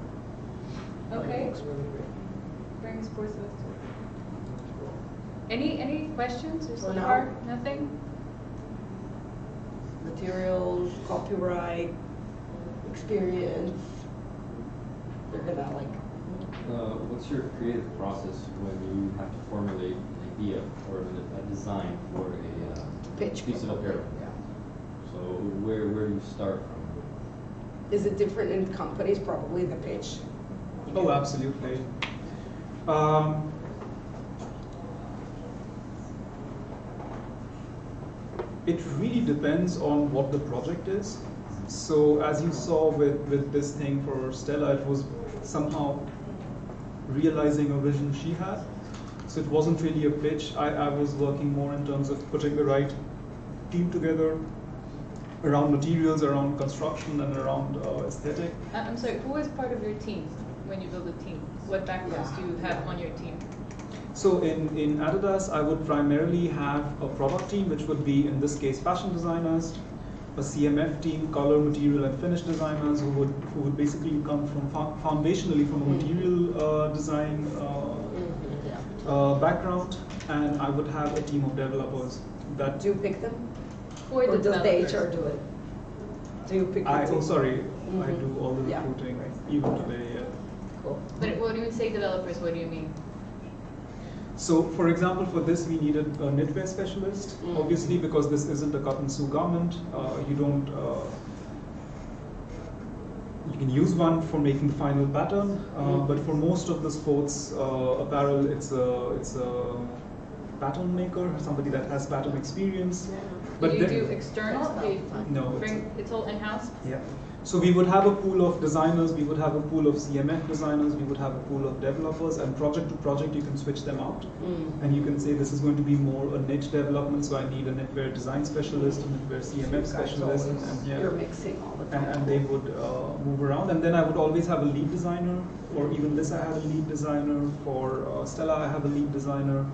Okay. Looks really great. Bring sports to us too. Any questions or so For now. far? Nothing? Materials, copyright, experience. They're gonna like, What's your creative process when you have to formulate an idea or a design for a pitch. piece of apparel? Yeah. So where do you start from? Is it different in companies? Probably the pitch. Oh, absolutely. It really depends on what the project is. So as you saw with this thing for Stella, it was somehow realizing a vision she had. So it wasn't really a pitch. I was working more in terms of putting the right team together around materials, around construction, and around aesthetic. I'm sorry, who is part of your team when you build a team? What backgrounds do you have on your team? So in Adidas, I would primarily have a product team, which would be, in this case, fashion designers, a CMF team, color, material, and finish designers, who would basically come from foundationally from a material design background, and I would have a team of developers that. Do you pick them? Or Or does the developers? HR do it? Do you pick the team? Sorry, I Mhm. do all the Yeah. recruiting, even today. Yeah. Cool. But when you say developers, what do you mean? So, for example, for this we needed a knitwear specialist. Mm. Obviously, because this isn't a cut and sew garment, you don't. You can use one for making the final pattern, but for most of the sports apparel, it's a pattern maker, somebody that has pattern experience. But do you then- do external? Do you No, bring it's all in-house? Yeah. So we would have a pool of designers, we would have a pool of CMF designers, we would have a pool of developers, and project to project you can switch them out. And you can say this is going to be more a niche development, so I need a knitwear design specialist, a knitwear CMF specialist, and yeah. You're mixing all the time. And they would move around, and then I would always have a lead designer. For even this, I had a lead designer. For Stella, I have a lead designer.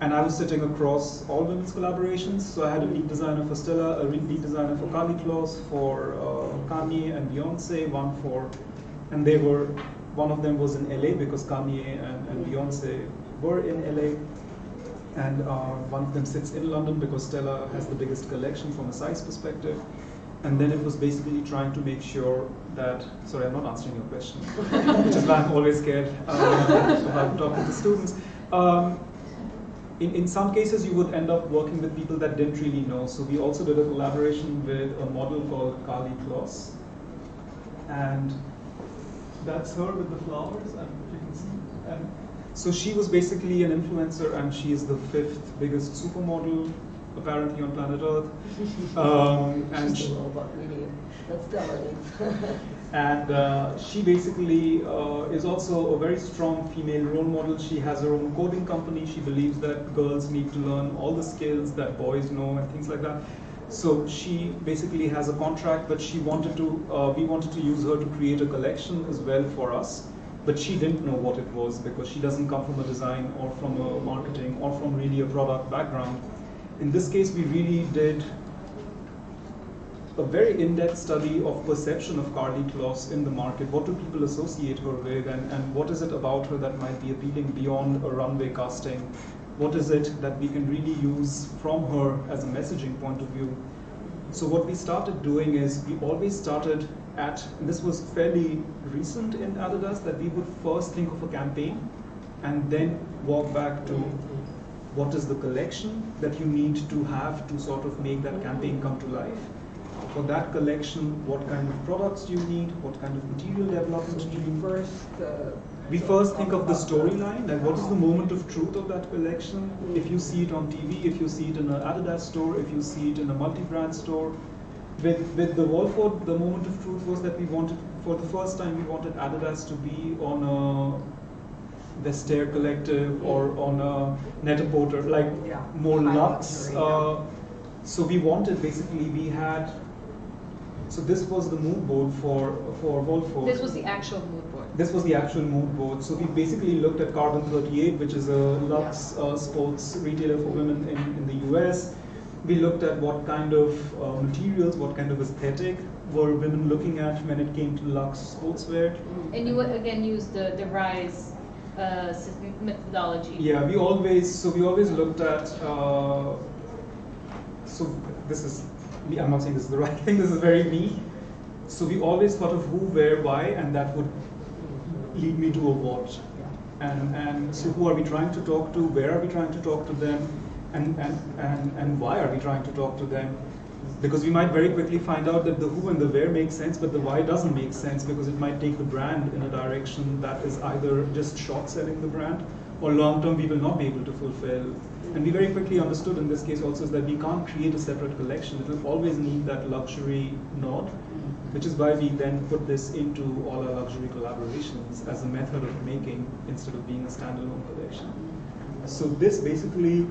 And I was sitting across all women's collaborations. So I had a lead designer for Stella, a lead designer for Kali Kloss, for Kanye and Beyonce, and one of them was in LA because Kanye and Beyonce were in LA. And one of them sits in London because Stella has the biggest collection from a size perspective. And then it was basically trying to make sure that, sorry, I'm not answering your question, which is why I'm always scared about talking to students. In some cases, you would end up working with people that didn't really know. So we also did a collaboration with a model called Kali Kloss. And that's her with the flowers, and you can see. And so she was basically an influencer, and she is the 5th biggest supermodel, apparently, on planet Earth. And She's the robot we need. Let's tell her. And she basically is also a very strong female role model. She has her own coding company. She believes that girls need to learn all the skills that boys know and things like that. So she basically has a contract, but we wanted to use her to create a collection as well for us. But she didn't know what it was because she doesn't come from a design or from a marketing or from really a product background. In this case, we really did a very in-depth study of perception of Kali Kloss in the market. What do people associate her with, and what is it about her that might be appealing beyond a runway casting? What is it that we can really use from her as a messaging point of view? So what we started doing is we always started and this was fairly recent in Adidas, that we would first think of a campaign and then walk back to what is the collection that you need to have to sort of make that campaign come to life. For that collection, what kind of products do you need? What kind of material development do you need? We first think of the storyline, like what is the moment of truth of that collection? If you see it on TV, if you see it in an Adidas store, if you see it in a multi-brand store. With the Wolford, the moment of truth was that we wanted, for the first time, we wanted Adidas to be on a Vestiaire Collective or on a Net-a-Porter, like more luxe. So we wanted, basically, we had So this was the mood board for Wolford. This was the actual mood board. This was the actual mood board. So we basically looked at Carbon 38, which is a luxe sports retailer for women in the US. We looked at what kind of materials, what kind of aesthetic were women looking at when it came to luxe sportswear. And you would again use the RISE methodology. Yeah, we always looked at. So this is me. I'm not saying this is the right thing. This is very me. So we always thought of who, where, why, and that would lead me to a what. And so who are we trying to talk to? Where are we trying to talk to them? And why are we trying to talk to them? Because we might very quickly find out that the who and the where makes sense, but the why doesn't make sense because it might take the brand in a direction that is either just short selling the brand or long term we will not be able to fulfill. And we very quickly understood in this case also is that we can't create a separate collection. It will always need that luxury nod, which is why we then put this into all our luxury collaborations as a method of making instead of being a standalone collection. So this basically,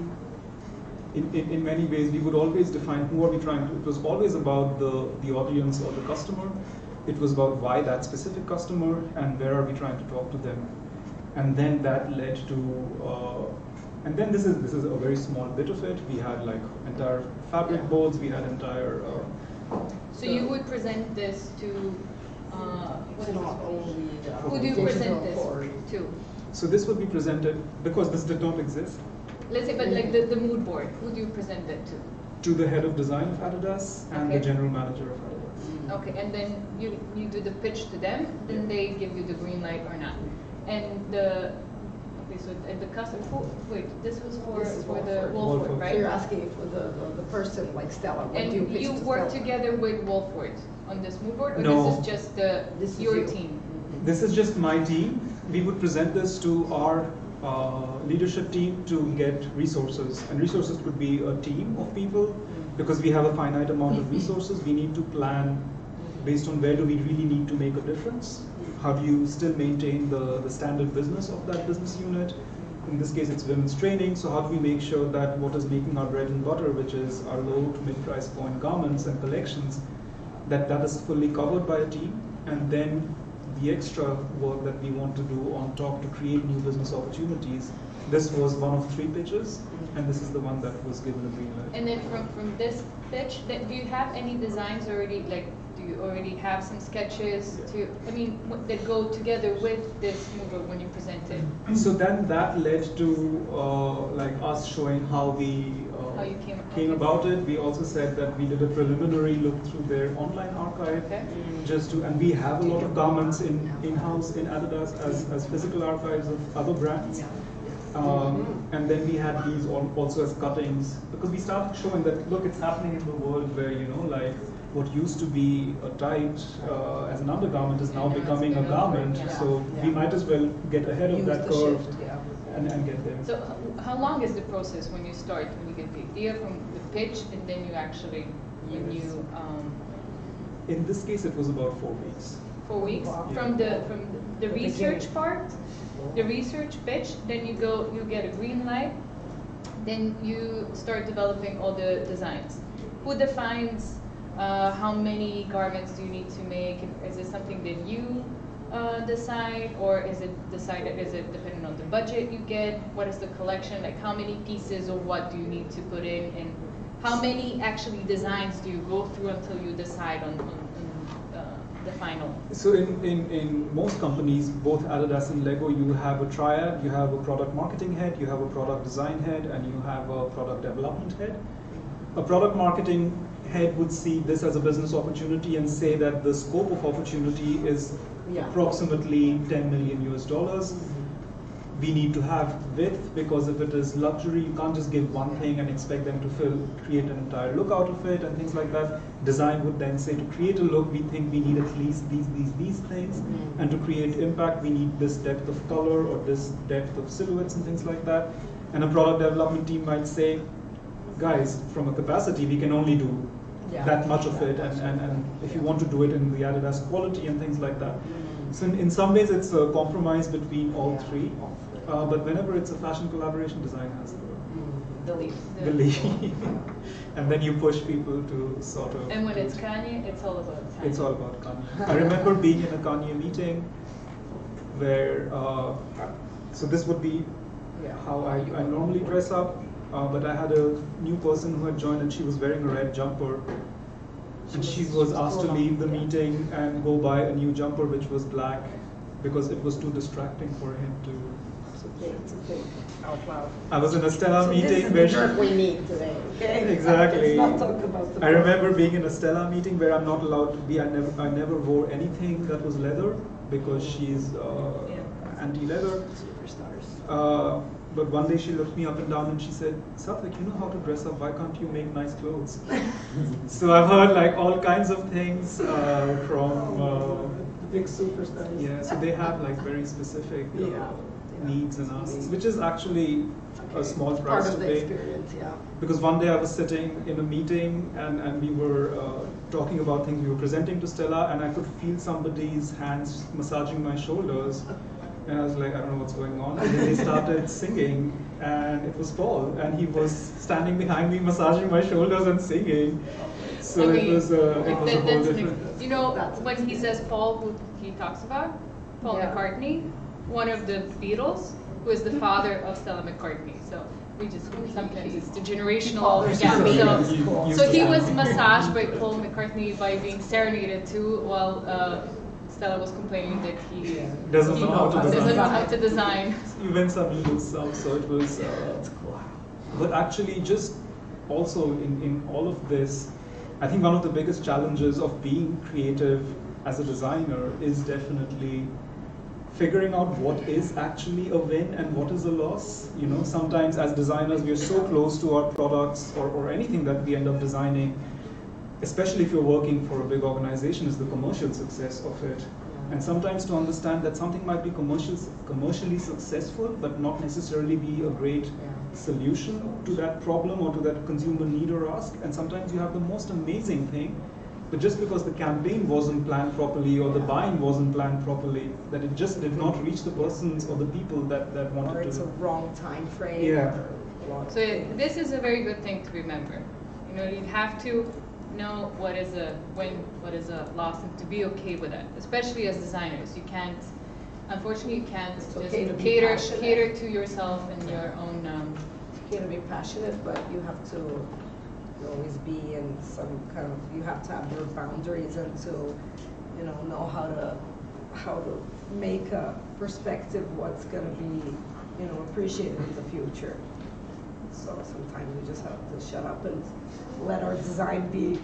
in many ways, we would always define who are we trying to. It was always about the audience or the customer. It was about why that specific customer and where are we trying to talk to them. And then that led to, and then this is a very small bit of it. We had like entire fabric boards. We had entire. So you would present this to. It's not only Who do you present this to? So this would be presented because this did not exist. Let's say, but like the mood board, who do you present it to? To the head of design of Adidas and the Okay. general manager of Adidas. Okay, and then you do the pitch to them, then they give you the green light or not. And the so the customer. Wait, this was for the Wolford, Wolford. right? So you're asking for the person like Stella. What do you And pitch you to work Stella? together with Wolford on this mood board, or No. this is just This is your you. team? This is just my team. We would present this to our leadership team to get resources. And resources could be a team of people because we have a finite amount of resources. We need to plan based on where do we really need to make a difference. How do you still maintain the standard business of that business unit? In this case, it's women's training. So how do we make sure that what is making our bread and butter, which is our low to mid price point garments and collections, that is fully covered by a team? And then the extra work that we want to do on top to create new business opportunities. This was one of 3 pitches, and this is the one that was given a green light. And then from this pitch, do you have any designs already? Like, do you already have some sketches that go together with this mover when you present it? So then that led to like us showing how we How you came about it. We also said that we did a preliminary look through their online archive, Okay. and we have a lot of garments in-house in Adidas as physical archives of other brands. And then we had these also as cuttings because we started showing that look, it's happening in the world where like what used to be a tight as an undergarment is now becoming a garment. Yeah. So we might as well get ahead of Use that the curve shift, yeah. and get there. So how long is the process when you start, when you get the idea from the pitch, and then you actually In this case, it was about 4 weeks. 4 weeks Wow. from the research part, the research pitch, then you get a green light, then you start developing all the designs. Who defines how many garments do you need to make? Is it something that you decide, or is it dependent on the budget you get? What is the collection? Like how many pieces or what do you need to put in, and how many actually designs do you go through until you decide on the final? So in most companies, both Adidas and Lego, you have a triad. You have a product marketing head, you have a product design head, and you have a product development head. A product marketing head would see this as a business opportunity and say that the scope of opportunity is approximately $10 million. We need to have width because if it is luxury, you can't just give one thing and expect them to create an entire look out of it and things like that. Design would then say to create a look, we think we need at least these things. And to create impact, we need this depth of color or this depth of silhouettes and things like that. And a product development team might say, guys, from a capacity, we can only do that much of it. And if you want to do it in the Adidas quality and things like that. So in some ways, it's a compromise between all 3. But whenever it's a fashion collaboration, design has the Delete. Delete. And then you push people to sort of. And when it's Kanye, it's all about Kanye. It's all about Kanye. I remember being in a Kanye meeting where, so this would be how I normally dress up, but I had a new person who had joined and she was wearing a red jumper. And she was asked to leave the meeting and go buy a new jumper which was black because it was too distracting for him to. To think out loud. I was in a Stella So meeting this is where the jerk we need today. Okay? Exactly. Let's not talk about the I remember being in a Stella meeting where I'm not allowed to be. I never wore anything that was leather because she's anti-leather. superstars. But one day she looked me up and down and she said, Satwik, you know how to dress up, why can't you make nice clothes? So I've heard like all kinds of things from Big superstars. yeah, so they have like very specific Yeah. needs and asks, which is actually a small Part price of to the pay. experience, yeah. Because one day I was sitting in a meeting and we were talking about things we were presenting to Stella, and I could feel somebody's hands massaging my shoulders. And I was like, I don't know what's going on. And then they started singing, and it was Paul, and he was standing behind me, massaging my shoulders and singing. So it was a whole different. You know, when he says Paul, who he talks about, Paul McCartney, one of the Beatles, who is the father of Stella McCartney. So we just sometimes it's the generational gap. So he was massaged by Paul McCartney by being serenaded too, while Stella was complaining that he doesn't know how to design. design. You win some, you lose some. So it was. That's cool. But actually, just also in all of this, I think one of the biggest challenges of being creative as a designer is definitely figuring out what is actually a win and what is a loss. You know, sometimes as designers, we are so close to our products or anything that we end up designing, especially if you're working for a big organization, is the commercial success of it. And sometimes to understand that something might be commercially successful, but not necessarily be a great solution to that problem or to that consumer need or ask. And sometimes you have the most amazing thing, but just because the campaign wasn't planned properly or the buying wasn't planned properly, that it just did not reach the persons or the people that wanted to. Or it's a wrong time frame. Yeah. Or a lot of So things. this is a very good thing to remember. You know, you have to know what is a win, what is a loss, and to be okay with that. Especially as designers, you can't. Unfortunately, you can't It's just okay to be cater passionate. to yourself and your own. You can be passionate, but you have to always be in some kind of, you have to have your boundaries and to, know how to make a perspective what's going to be, appreciated in the future. So sometimes we just have to shut up and let our design be,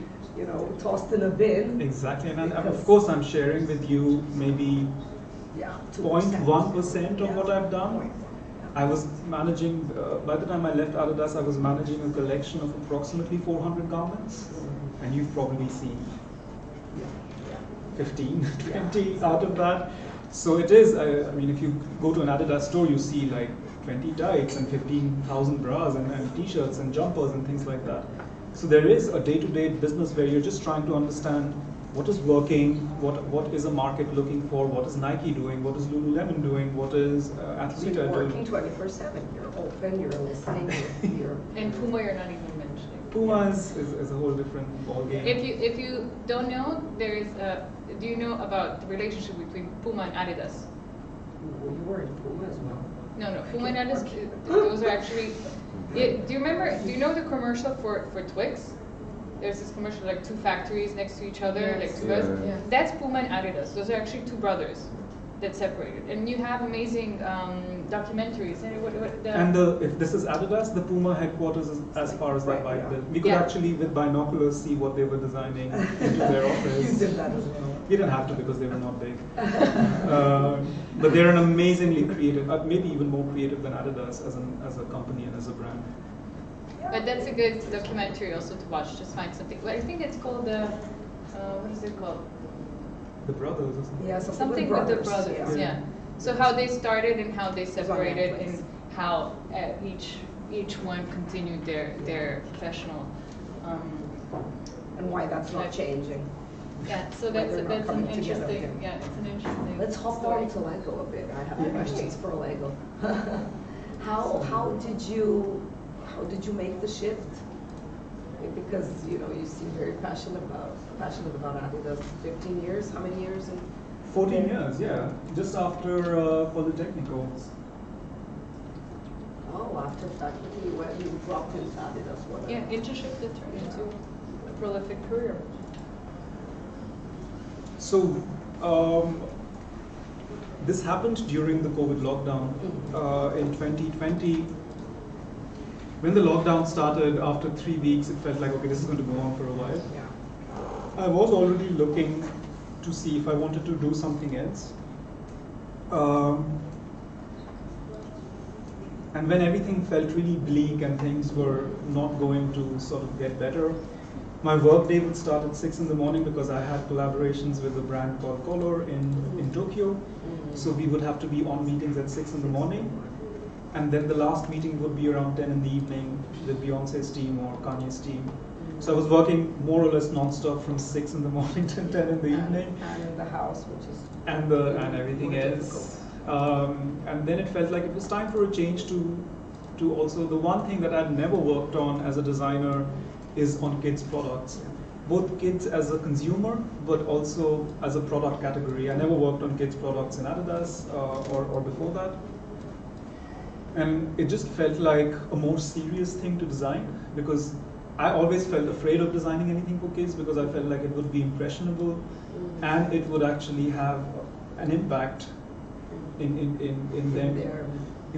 tossed in a bin. Exactly, and of course I'm sharing with you maybe 0.1% of what I've done. I was managing, by the time I left Adidas, I was managing a collection of approximately 400 garments, and you've probably seen 15, 20 out of that. So it is, I mean, if you go to an Adidas store, you see like 20 tights and 15,000 bras and t-shirts and jumpers and things like that. So there is a day-to-day business where you're just trying to understand what is working, what is a market looking for, what is Nike doing, what is Lululemon doing, what is So Athleta you're doing. working 24/7. You're open. You're listening. You're And Puma, you're not even mentioning. Puma is a whole different ballgame. If you don't know, there is do you know about the relationship between Puma and Adidas? you were in Puma as well. No, Puma and Adidas, those are actually. Do you remember? Do you know the commercial for Twix? There's this commercial like two factories next to each other, like two guys. Yeah. That's Puma and Adidas. Those are actually two brothers that separated. And you have amazing documentaries. And if this is Adidas, the Puma headquarters is as far as that bike built. We could actually, with binoculars, see what they were designing into their office. You did that as well. You didn't have to because they were not big. But they're an amazingly creative, maybe even more creative than Adidas as a company and as a brand. But that's a good documentary also to watch. Just find something. Well, I think it's called what is it called? The brothers or something. Yeah, Something with the brothers. Yeah. So how they started and how they separated and how each one continued their professional. And why that's not changing. Yeah. So Why that's they're not an coming together interesting. again. Yeah, it's an interesting. Let's hop story. on to Lego a bit. I have questions for Lego. How did you how did you make the shift? Because you know you seem very passionate about Adidas. 15 years. How many years? 14 years, yeah. Just after Polytechnico. Oh, after faculty, when you dropped into Adidas, what? Yeah, internship that turned into a prolific career. So, this happened during the COVID lockdown in 2020. When the lockdown started, after 3 weeks, it felt like, okay, this is going to go on for a while. Yeah. I was already looking to see if I wanted to do something else. And when everything felt really bleak and things were not going to sort of get better, my work day would start at 6 in the morning because I had collaborations with a brand called Color in Tokyo. So we would have to be on meetings at 6 in the morning. And then the last meeting would be around 10 in the evening with Beyonce's team or Kanye's team. So I was working more or less non-stop from 6 in the morning to 10 in the evening. And in the house, which is And everything else. And then it felt like it was time for a change to also, the one thing that I'd never worked on as a designer is on kids' products. Both kids as a consumer, but also as a product category. I never worked on kids' products in Adidas or before that. And it just felt like a more serious thing to design because I always felt afraid of designing anything for kids because I felt like it would be impressionable and it would actually have an impact in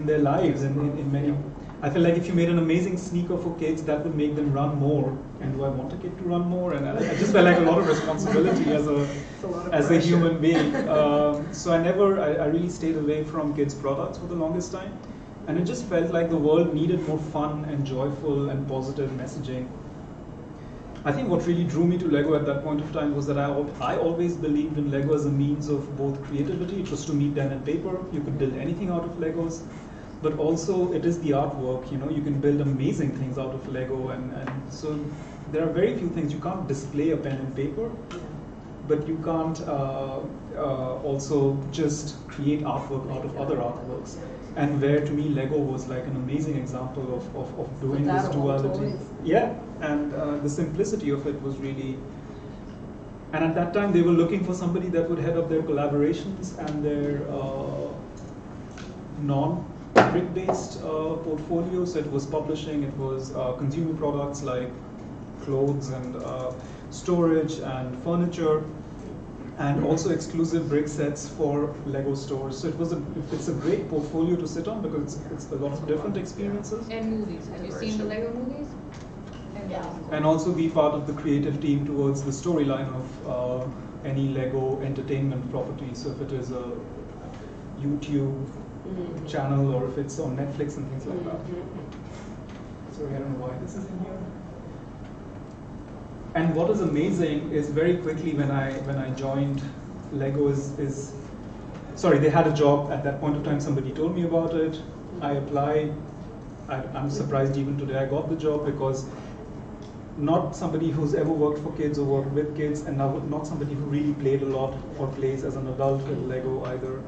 their lives and in many. I felt like if you made an amazing sneaker for kids, that would make them run more. And do I want a kid to run more? And I just felt like a lot of responsibility as a human being. So I really stayed away from kids' products for the longest time. And it just felt like the world needed more fun and joyful and positive messaging. I think what really drew me to Lego at that point of time was that I always believed in Lego as a means of both creativity. It was to meet pen and paper. You could build anything out of Legos. But also it is the artwork, you know, you can build amazing things out of Lego and so there are very few things. You can't display a pen and paper, but you can't also just create artwork out of other artworks. And where to me Lego was like an amazing example of doing this duality. Yeah, and the simplicity of it was really, and at that time they were looking for somebody that would head up their collaborations and their non-brick-based portfolio. So it was publishing, it was consumer products like clothes and storage and furniture, and also exclusive brick sets for Lego stores. So it's a great portfolio to sit on because it's a lot of different experiences. And movies. Have you seen the Lego movies? And also be part of the creative team towards the storyline of any Lego entertainment property. So if it is a YouTube channel or if it's on Netflix and things like that. Sorry, I don't know why this is in here. And what is amazing is very quickly when I joined Lego is sorry, they had a job at that point of time. Somebody told me about it. I applied. I'm surprised even today I got the job because not somebody who's ever worked for kids or worked with kids, and now not somebody who really played a lot or plays as an adult with Lego either.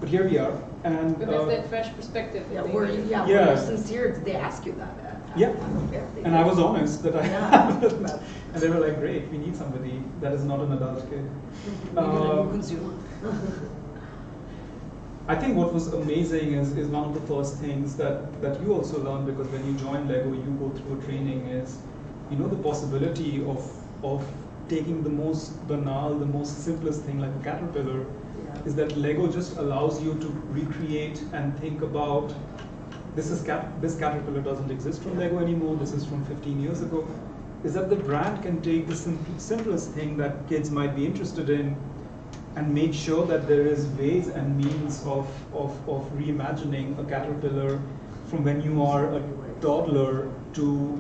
But here we are, and but that's that fresh perspective. Yeah, were you sincere? Did they ask you that? Yeah, and I was honest that I haven't. And they were like, great, we need somebody that is not an adult kid. Consumer. I think what was amazing is one of the first things that you also learn, because when you join Lego, you go through a training, is the possibility of taking the most banal, the most simplest thing like a caterpillar, is that Lego just allows you to recreate and think about, this caterpillar doesn't exist from Lego anymore, this is from 15 years ago, is that the brand can take the simplest thing that kids might be interested in and make sure that there is ways and means of reimagining a caterpillar from when you are a toddler to,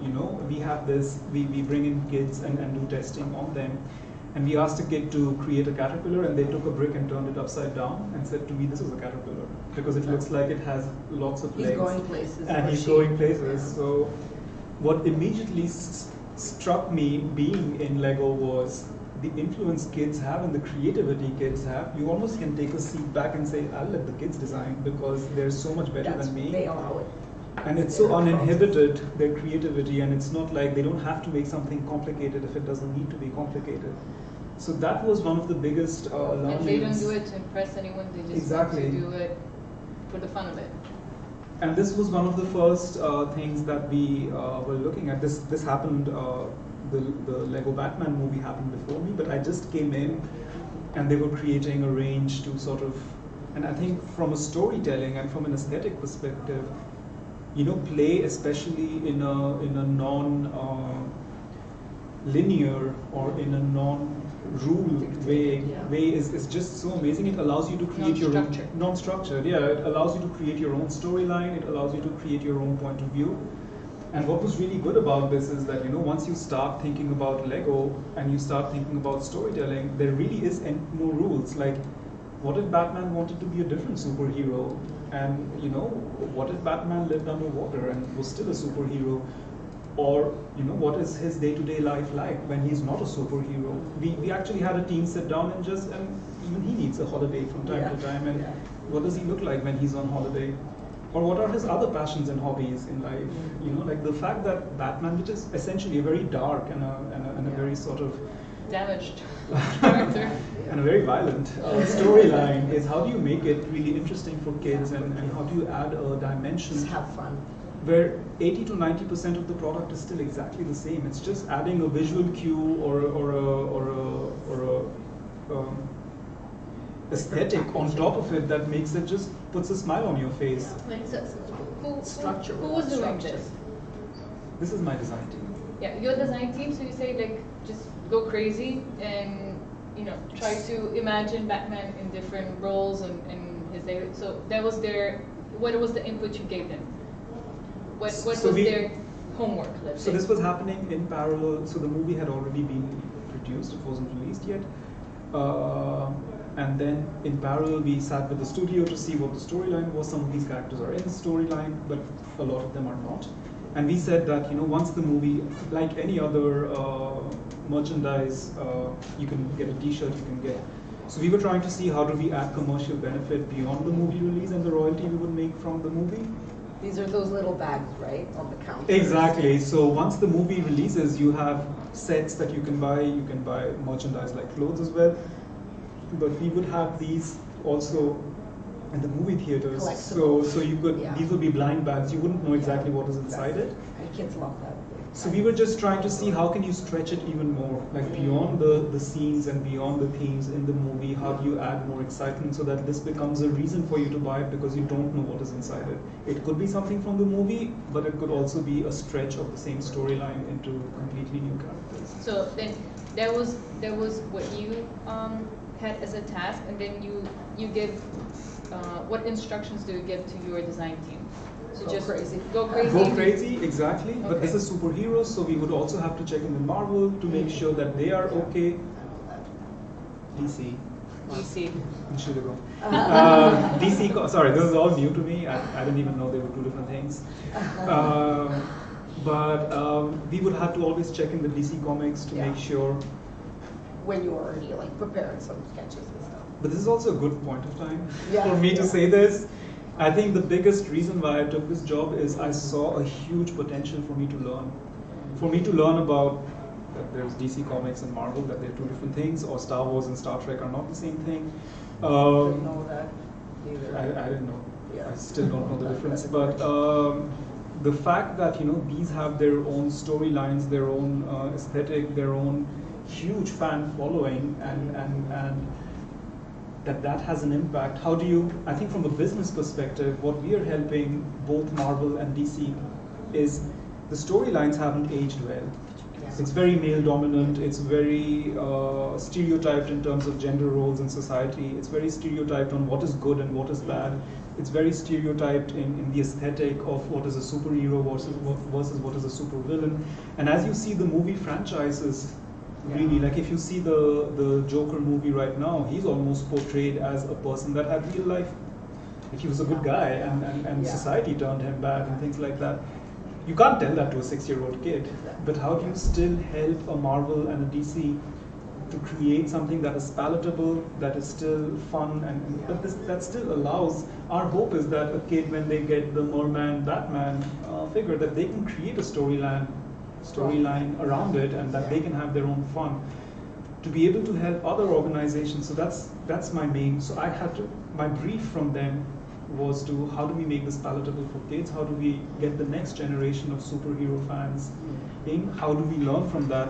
we have this, we bring in kids and do testing on them. And we asked a kid to create a caterpillar, and they took a brick and turned it upside down and said to me, this is a caterpillar, because it looks like it has lots of legs. He's going places. And he's going places. So what immediately struck me being in Lego was the influence kids have and the creativity kids have. You almost can take a seat back and say, I'll let the kids design because they're so much better than me. They allow it. And it's so uninhibited, their creativity, and it's not like they don't have to make something complicated if it doesn't need to be complicated. So that was one of the biggest learnings. And they don't do it to impress anyone, they just Exactly. want to do it for the fun of it. And this was one of the first things that we were looking at. This happened, the Lego Batman movie happened before me, but I just came in and they were creating a range to sort of, and I think from a storytelling and from an aesthetic perspective, you know, play, especially in a non-linear or in a non-rule way is just so amazing. It allows you to create your own non-structured. Yeah, it allows you to create your own storyline. It allows you to create your own point of view. And what was really good about this is that, you know, once you start thinking about Lego and you start thinking about storytelling, there really is no rules. Like, what if Batman wanted to be a different superhero? And, you know, what if Batman lived underwater and was still a superhero? Or, you know, what is his day-to-day life like when he's not a superhero? We actually had a team sit down and even he needs a holiday from time to time. And what does he look like when he's on holiday? Or what are his other passions and hobbies in life? You know, like the fact that Batman, which is essentially a very dark and a very sort of damaged character and a very violent storyline, is how do you make it really interesting for kids and how do you add a dimension? Just have fun. Where 80 to 90% of the product is still exactly the same. It's just adding a visual cue or a aesthetic on top of it that makes it just puts a smile on your face. Like, so, Structure. who was doing this? This is my design team. Yeah, your design team, so you say like just go crazy and, you know, try to imagine Batman in different roles and his day. So that was what was the input you gave them? What was their homework, let's say? So this was happening in parallel. So the movie had already been produced, it wasn't released yet. And then in parallel, we sat with the studio to see what the storyline was. Some of these characters are in the storyline, but a lot of them are not. And we said that, you know, once the movie, like any other merchandise, you can get a t-shirt, you can get. So we were trying to see how do we add commercial benefit beyond the movie release and the royalty we would make from the movie. These are those little bags, right, on the counter? Exactly. So once the movie releases, you have sets that you can buy. You can buy merchandise like clothes as well. But we would have these also in the movie theaters. So you could, these would be blind bags. You wouldn't know exactly what is inside it. And kids love that. So we were just trying to see how can you stretch it even more, like beyond the scenes and beyond the themes in the movie, how do you add more excitement so that this becomes a reason for you to buy it because you don't know what is inside it. It could be something from the movie, but it could also be a stretch of the same storyline into completely new characters. So then there was what you had as a task, and then you give what instructions do you give to your design team? So Go crazy. Go crazy. Go crazy, exactly. Okay. But this is superheroes, so we would also have to check in with Marvel to make sure that they are okay. DC. DC. DC, sorry, this is all new to me. I didn't even know they were two different things. But we would have to always check in with DC Comics to make sure. When you're already like preparing some sketches and stuff. But this is also a good point of time for me to say this. I think the biggest reason why I took this job is I saw a huge potential for me to learn. For me to learn about that there's DC Comics and Marvel, that they're two different things, or Star Wars and Star Trek are not the same thing. Didn't know that either. I didn't know. Yeah. I still don't know the difference. But the fact that, you know, these have their own storylines, their own aesthetic, their own huge fan following, and that has an impact. How do you, I think from a business perspective, what we are helping both Marvel and DC is the storylines haven't aged well. It's very male dominant, it's very stereotyped in terms of gender roles in society, it's very stereotyped on what is good and what is bad, it's very stereotyped in the aesthetic of what is a superhero versus what is a supervillain. And as you see the movie franchises, really, like if you see the Joker movie right now, he's almost portrayed as a person that had real life. Like he was a good guy and society turned him bad and things like that. You can't tell that to a 6-year-old kid, but how do you still help a Marvel and a DC to create something that is palatable, that is still fun, but that still allows. Our hope is that a kid, when they get the merman, Batman figure, that they can create a storyline around it, and that they can have their own fun. To be able to help other organizations, so that's my main. So my brief from them was to how do we make this palatable for kids? How do we get the next generation of superhero fans in? How do we learn from that?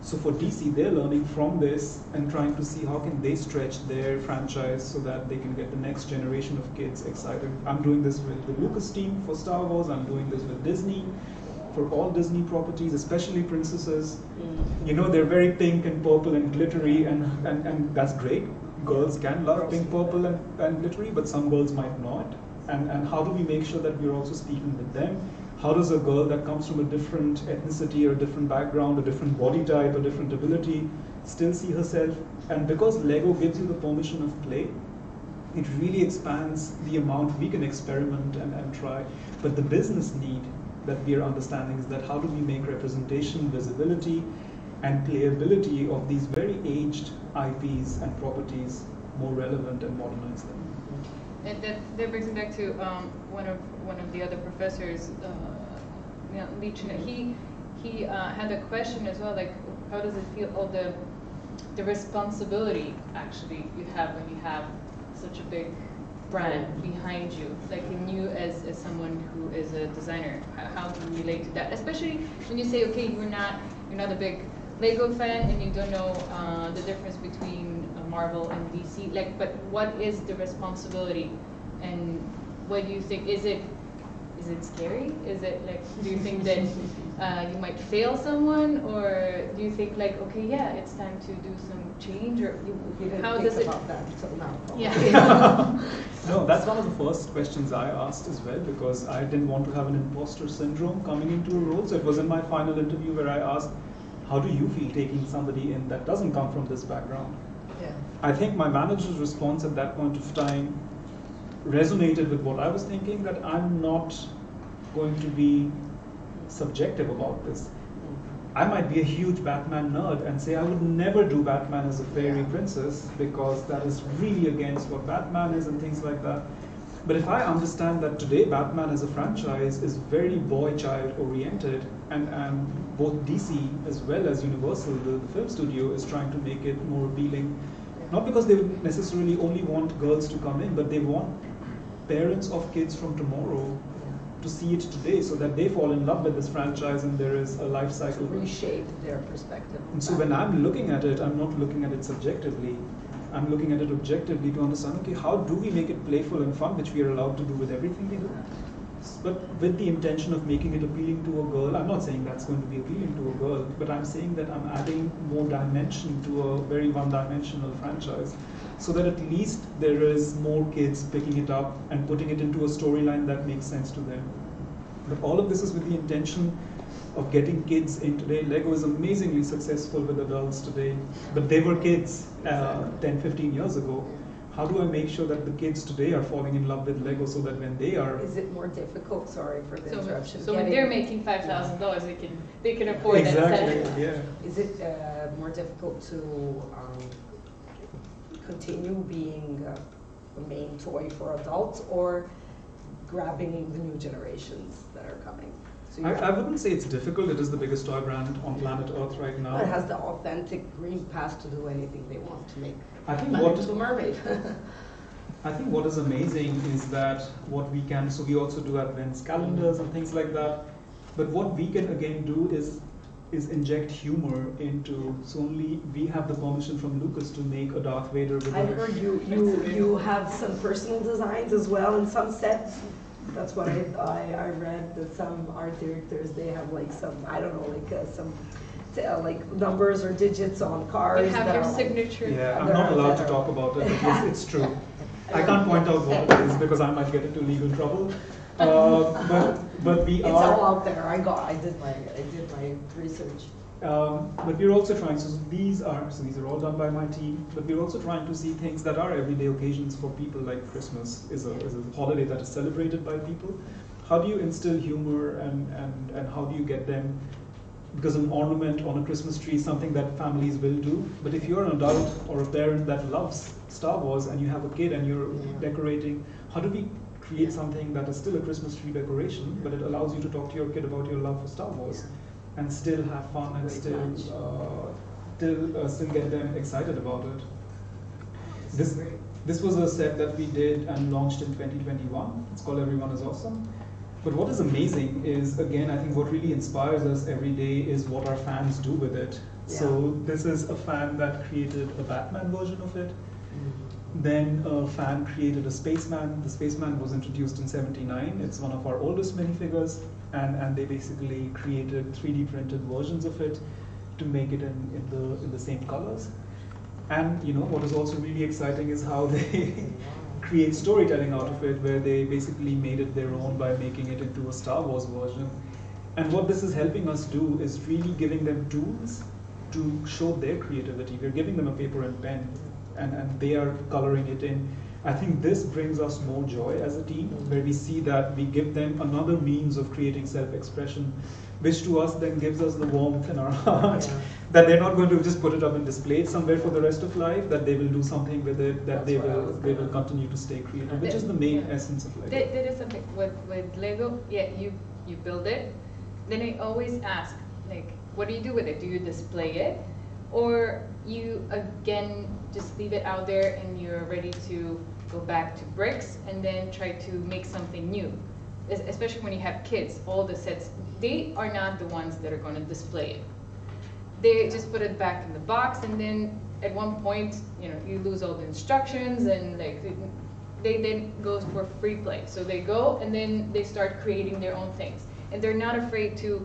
So for DC, they're learning from this and trying to see how can they stretch their franchise so that they can get the next generation of kids excited. I'm doing this with the Lucas team for Star Wars. I'm doing this with Disney for all Disney properties, especially princesses. You know, they're very pink and purple and glittery, and that's great. Girls can love pink, purple, and glittery, but some girls might not. And how do we make sure that we're also speaking with them? How does a girl that comes from a different ethnicity or a different background, a different body type, a different ability, still see herself? And because Lego gives you the permission of play, it really expands the amount we can experiment and try. But the business need that we are understanding is that how do we make representation, visibility, and playability of these very aged IPs and properties more relevant and modernize them. And that brings me back to one of the other professors, Lichner. He had a question as well, like how does it feel? All the responsibility actually you have when you have such a big brand behind you, like in you as someone who is a designer. How do you relate to that? Especially when you say, okay, you're not a big Lego fan and you don't know the difference between Marvel and DC. Like, but what is the responsibility, and what do you think? Is it scary? Is it like, do you think that you might fail someone, or do you think like, okay, yeah, it's time to do some change, or how does it? About that until now. Yeah. No, that's one of the first questions I asked as well, because I didn't want to have an imposter syndrome coming into a role. So it was in my final interview where I asked, how do you feel taking somebody in that doesn't come from this background? Yeah. I think my manager's response at that point of time resonated with what I was thinking, that I'm not going to be subjective about this. I might be a huge Batman nerd and say I would never do Batman as a fairy princess because that is really against what Batman is and things like that. But if I understand that today Batman as a franchise is very boy-child oriented, and both DC as well as Universal, the film studio, is trying to make it more appealing, not because they would necessarily only want girls to come in, but they want parents of kids from tomorrow to see it today so that they fall in love with this franchise and there is a life cycle. To reshape their perspective. And so when I'm looking at it, I'm not looking at it subjectively. I'm looking at it objectively to understand, okay, how do we make it playful and fun, which we are allowed to do with everything we do, but with the intention of making it appealing to a girl. I'm not saying that's going to be appealing to a girl, but I'm saying that I'm adding more dimension to a very one-dimensional franchise, so that at least there is more kids picking it up and putting it into a storyline that makes sense to them. But all of this is with the intention of getting kids in today. Lego is amazingly successful with adults today, but they were kids 10, 15 years ago. How do I make sure that the kids today are falling in love with Lego so that when they are... Is it more difficult, sorry for the interruption. So when they're making $5,000, they can afford exactly, that. Yeah. Is it more difficult to continue being a main toy for adults, or grabbing the new generations that are coming? So I wouldn't say it's difficult. It is the biggest toy brand on planet Earth right now. It has the authentic green pass to do anything they want to make. I think Little Mermaid. I think what is amazing is that what we can, so we also do advents calendars and things like that, but what we can again do is inject humor into, so only we have the permission from Lucas to make a Darth Vader with I heard you have some personal designs as well in some sets. That's what I read, that some art directors, they have like some, I don't know, like some like numbers or digits on cars. You have your signature. Yeah, I'm not allowed to talk about it, but it's true. I can't point out what it is because I might get into legal trouble. But we it's are. It's all out there. I did my research. But we're also trying. So these are all done by my team. But we're also trying to see things that are everyday occasions for people. Like Christmas is a holiday that is celebrated by people. How do you instill humor and how do you get them because an ornament on a Christmas tree is something that families will do. But if you're an adult or a parent that loves Star Wars and you have a kid and you're decorating, how do we create something that is still a Christmas tree decoration, but it allows you to talk to your kid about your love for Star Wars and still have fun and still get them excited about it? This was a set that we did and launched in 2021. It's called Everyone is Awesome. But what is amazing is, again, I think what really inspires us every day is what our fans do with it. Yeah. So this is a fan that created a Batman version of it. Then a fan created a spaceman. The spaceman was introduced in '79. It's one of our oldest minifigures, and they basically created 3D printed versions of it to make it in the same colors. And what is also really exciting is how they create storytelling out of it, where they basically made it their own by making it into a Star Wars version. And what this is helping us do is really giving them tools to show their creativity. We're giving them a paper and pen, and they are coloring it in. I think this brings us more joy as a team, where we see that we give them another means of creating self-expression, which to us then gives us the warmth in our heart, that they're not going to just put it up and display it somewhere for the rest of life, that they will do something with it, that they will continue to stay creative, which is the main essence of Lego. There is something with Lego, you build it, then I always ask, like, what do you do with it? Do you display it? Or you, again, just leave it out there and you're ready to go back to bricks and then try to make something new? Especially when you have kids, all the sets, they are not the ones that are going to display it. They just put it back in the box, and then at one point, you lose all the instructions, and like they then go for free play. So they go and then they start creating their own things, and they're not afraid to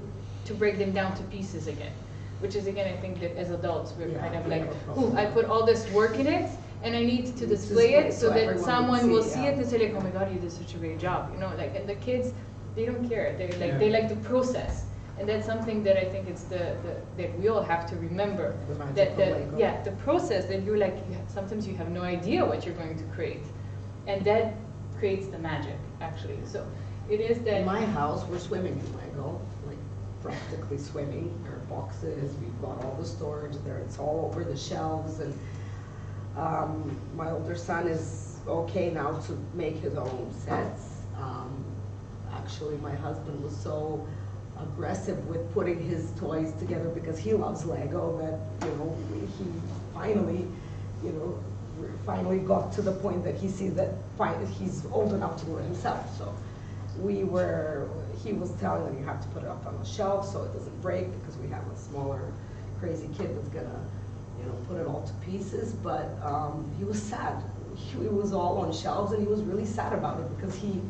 break them down to pieces again. Which is, again, I think that as adults we're kind of like, ooh, I put all this work in it, and I need to display it so that someone will see it and say like, oh my God, you did such a great job, like. And the kids, they don't care. They're like, they like the process, and that's something that I think it's that we all have to remember. The process that you're like, sometimes you have no idea what you're going to create, and that creates the magic, actually. So it is that. In my house, we're swimming in Lego, like practically swimming. There are boxes. We've got all the storage there. It's all over the shelves, and my older son is okay now to make his own sets. Actually, my husband was so aggressive with putting his toys together because he loves Lego that he finally got to the point that he sees that he's old enough to do it himself. So he was telling him, you have to put it up on the shelf so it doesn't break, because we have a smaller crazy kid that's gonna put it all to pieces. But he was sad. He was all on shelves, and he was really sad about it because he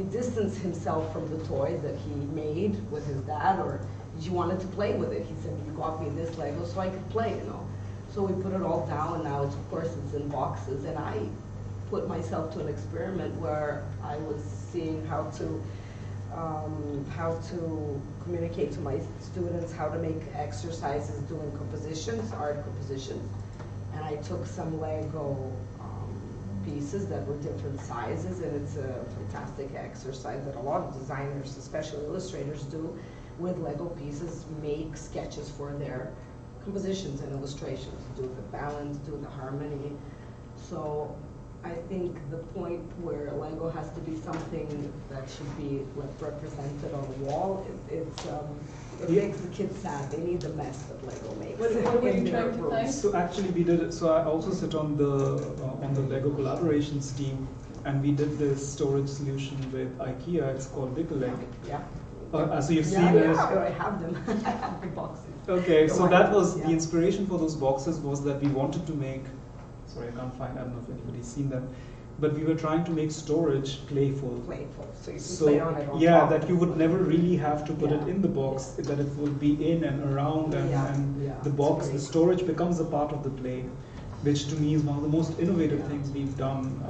distanced himself from the toy that he made with his dad, or he wanted to play with it. He said, you got me this Lego so I could play, So we put it all down, and now of course it's in boxes. And I put myself to an experiment where I was seeing how to communicate to my students how to make exercises doing compositions, art compositions. And I took some Lego pieces that were different sizes, and it's a fantastic exercise that a lot of designers, especially illustrators, do with Lego pieces, make sketches for their compositions and illustrations, do the balance, do the harmony. So I think the point where Lego has to be something that should be represented on the wall, it makes the kids sad. They need the mess that Lego makes. What were you trying to find? So actually we did it. So I also sit on the Lego collaborations team, and we did this storage solution with IKEA. It's called Wiggle-Leg. Yeah. So you've seen it. I have them. I have the boxes. Okay, so that was the inspiration for those boxes, was that we wanted to make. Sorry, I can't find. I don't know if anybody's seen them. But we were trying to make storage playful. So you can play on it on yeah, top. that you would never really have to put it in the box, that it would be in and around, and the box, the storage becomes a part of the play, which to me is one of the most innovative things we've done.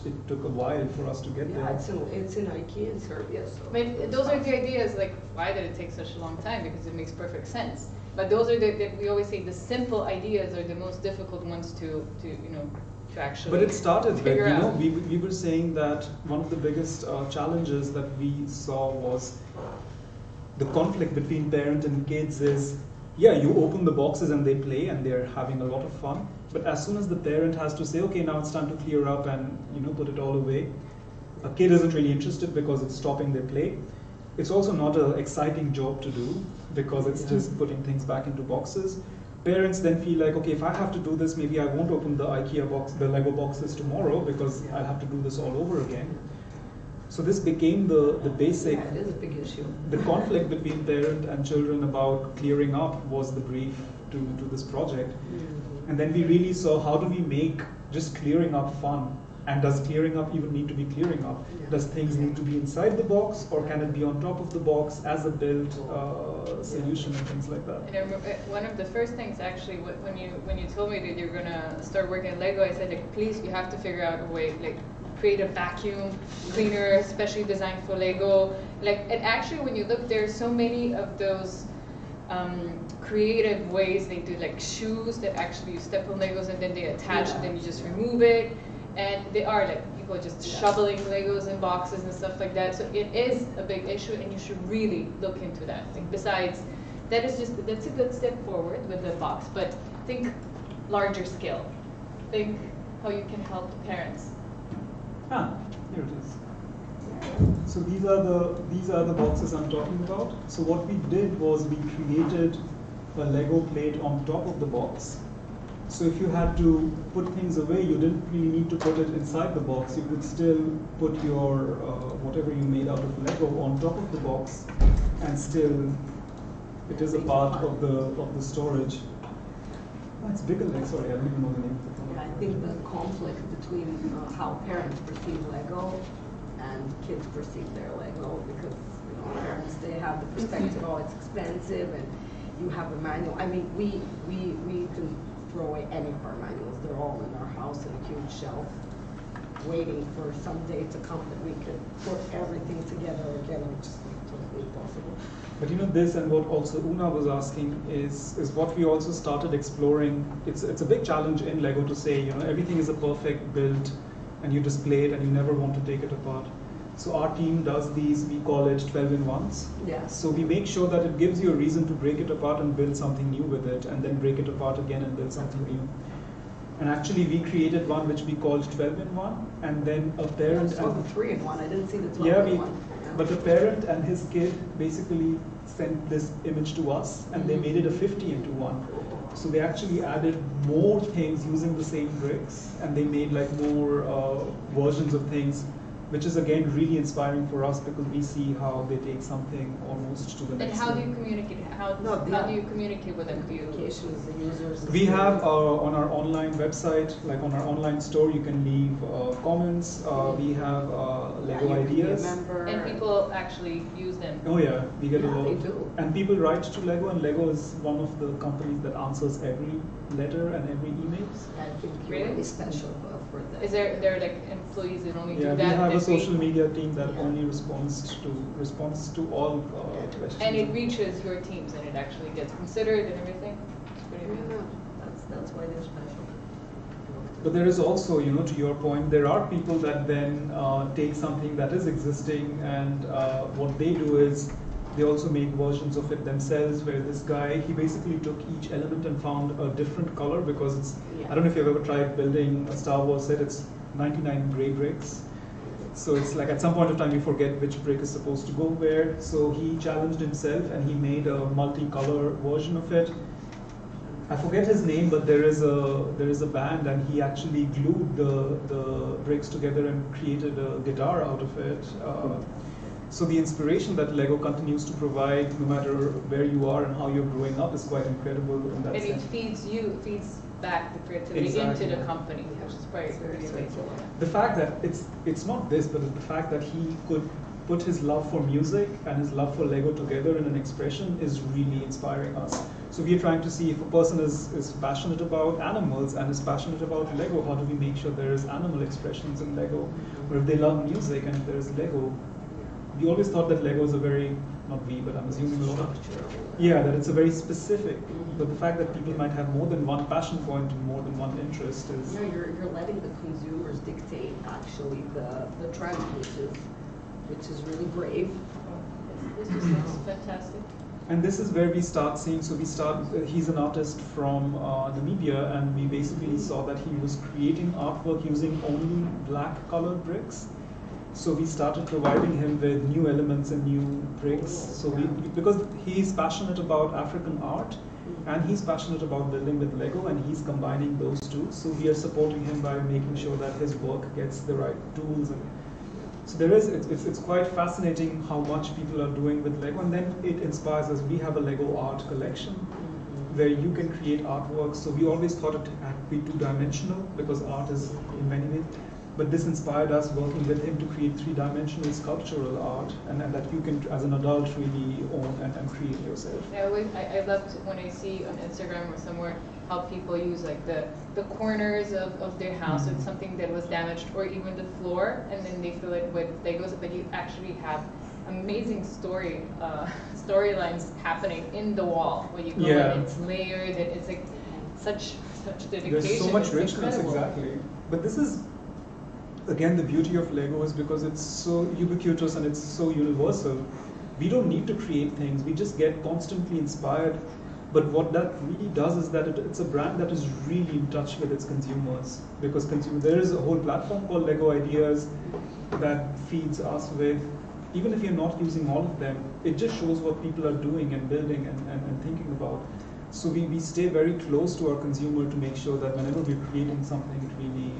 It took a while for us to get there. It's in IKEA in Serbia. So But those are the ideas, like, why did it take such a long time? Because it makes perfect sense. But those are we always say the simple ideas are the most difficult ones to actually. But it started with, out. we were saying that one of the biggest challenges that we saw was the conflict between parent and kids is, yeah, you open the boxes and they play and they're having a lot of fun. But as soon as the parent has to say, okay, now it's time to clear up and put it all away, a kid isn't really interested because it's stopping their play. It's also not an exciting job to do because it's just putting things back into boxes. Parents then feel like, okay, if I have to do this, maybe I won't open the the Lego boxes tomorrow because I'll have to do this all over again. So this became the basic. Yeah, it is a big issue. The conflict between parent and children about clearing up was the brief to this project. Mm-hmm. And then we really saw, how do we make just clearing up fun? And does clearing up even need to be clearing up? Yeah. Does things need to be inside the box, or can it be on top of the box as a built solution and things like that? And I remember one of the first things actually when you told me that you're gonna start working on Lego, I said, like, please, you have to figure out a way, like, create a vacuum cleaner especially designed for Lego. Like, and actually when you look, there's so many of those creative ways they do, like shoes that actually you step on Legos and then they attach and then you just remove it. And they are like people just shoveling Legos in boxes and stuff like that. So it is a big issue, and you should really look into that. Like, besides, that's a good step forward with the box. But think larger scale. Think how you can help parents. Here it is. So these are the boxes I'm talking about. So what we did was we created a Lego plate on top of the box. So if you had to put things away, you didn't really need to put it inside the box. You could still put your whatever you made out of Lego on top of the box, and still it is a part of the storage. Oh, it's bigger than, sorry, I don't even know the name of the Yeah, I think the conflict between how parents perceive Lego and kids perceive their Lego, because parents, they have the perspective, oh, it's expensive and you have a manual. I mean, we can throw away any of our manuals. They're all in our house in a huge shelf, waiting for some day to come that we could put everything together again, which is totally impossible. But this, and what also Una was asking, is what we also started exploring. It's a big challenge in Lego to say, everything is a perfect build and you display it and you never want to take it apart. So our team does these, we call it 12-in-1s. Yeah. So we make sure that it gives you a reason to break it apart and build something new with it, and then break it apart again and build something new. And actually we created one which we called 12-in-1, and then a parent... I saw the 3-in-1, I didn't see the 12-in-1. Yeah, but the parent and his kid basically sent this image to us, and they made it a 50-into-1. So they actually added more things using the same bricks, and they made like more versions of things, which is again really inspiring for us, because we see how they take something almost to the next And how level. do you communicate? How do you communicate with them? Communication with the users. We have on our online website, like on our online store, you can leave comments. We have Lego ideas. And people actually use them. Oh yeah, we get a lot. They do. And people write to Lego, and Lego is one of the companies that answers every letter and every email. I think Really? you're really special for that. Is there like employees that only Yeah, do we that? have a that social read? media team that only responds to all questions. And it reaches your teams, and it actually gets considered and everything. It's pretty amazing. That's why they're special. But there is also, to your point, there are people that then take something that is existing, and what they do is they also make versions of it themselves, where this guy, he basically took each element and found a different color, because it's, Yeah. I don't know if you've ever tried building a Star Wars set, it's 99 gray bricks. So it's like at some point of time you forget which brick is supposed to go where. So he challenged himself and he made a multi-color version of it. I forget his name, but there is a band, and he actually glued the bricks together and created a guitar out of it. So the inspiration that Lego continues to provide, no matter where you are and how you're growing up, is quite incredible in that And it sense. feeds back the creativity Exactly. into the company, which is pretty amazing. The fact that it's not this, but the fact that he could put his love for music and his love for Lego together in an expression is really inspiring us. So we are trying to see if a person is passionate about animals and is passionate about Lego, how do we make sure there is animal expressions in Lego? Or if they love music and if there is Lego. We always thought that Lego is a very, not we, but I'm assuming a lot of, that it's a very specific, but the fact that people might have more than one passion point and more than one interest is... No, you're letting the consumers dictate actually the trend, which is really brave. This just looks fantastic. And this is where we start seeing, so he's an artist from Namibia, and we basically saw that he was creating artwork using only black colored bricks. So we started providing him with new elements and new bricks. So because he's passionate about African art, and he's passionate about building with Lego, and he's combining those two. So we are supporting him by making sure that his work gets the right tools. And so it's quite fascinating how much people are doing with Lego, and then it inspires us. We have a Lego art collection where you can create artworks. So we always thought it had to be two-dimensional because art is in many ways. But this inspired us working with him to create three-dimensional sculptural art, and that you can, as an adult, really own and create yourself. I loved when I see on Instagram or somewhere how people use like the corners of their house with something that was damaged, or even the floor, and then they fill it with Legos. But you actually have amazing storylines happening in the wall when you go and it's layered, and it's like such dedication. There's so much richness, incredible. exactly. But this is, again, the beauty of Lego is because it's so ubiquitous and it's so universal. We don't need to create things, we just get constantly inspired. But what that really does is that it's a brand that is really in touch with its consumers. Because there is a whole platform called Lego Ideas that feeds us with, even if you're not using all of them, it just shows what people are doing and building and thinking about. So we stay very close to our consumer to make sure that whenever we're creating something, it really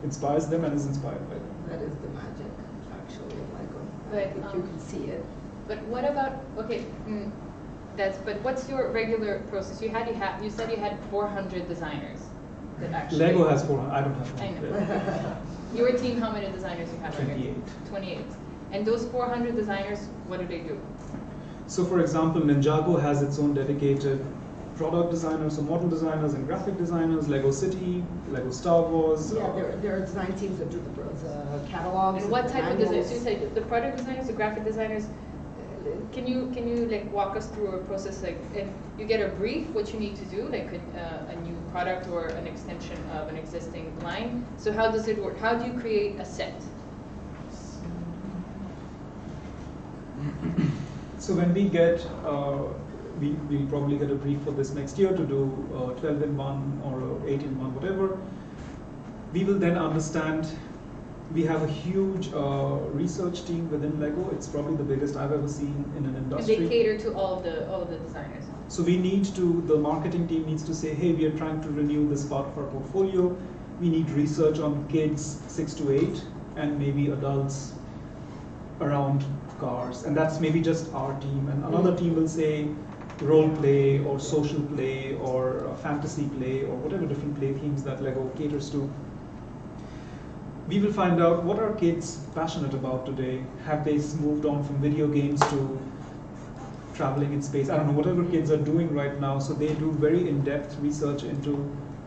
inspires them and is inspired by them. That is the magic, actually, of Lego. But, I think you can see it. But what about, okay, but what's your regular process? You said you had 400 designers that actually. Lego has 400, I don't have 400. I know. Your team, how many designers you have? 28. 28. And those 400 designers, what do they do? So for example, Ninjago has its own dedicated product designers, so model designers and graphic designers, Lego City, Lego Star Wars. Yeah, there are design teams that do the catalogs. And what type of manuals. designers? So you said the product designers, the graphic designers. Can you like walk us through a process, like, and you get a brief what you need to do, like a new product or an extension of an existing line. So how does it work? How do you create a set? So when we get, we'll probably get a brief for this next year to do 12-in-1 or 8-in-1, whatever. We will then understand. We have a huge research team within Lego. It's probably the biggest I've ever seen in an industry. And they cater to all of the designers. So the marketing team needs to say, hey, we are trying to renew this part of our portfolio. We need research on kids 6 to 8 and maybe adults around cars. And that's maybe just our team. And another team will say role play or social play or fantasy play or whatever different play themes that Lego caters to. We will find out what are kids passionate about today. Have they moved on from video games to traveling in space? I don't know, whatever kids are doing right now. So they do very in-depth research into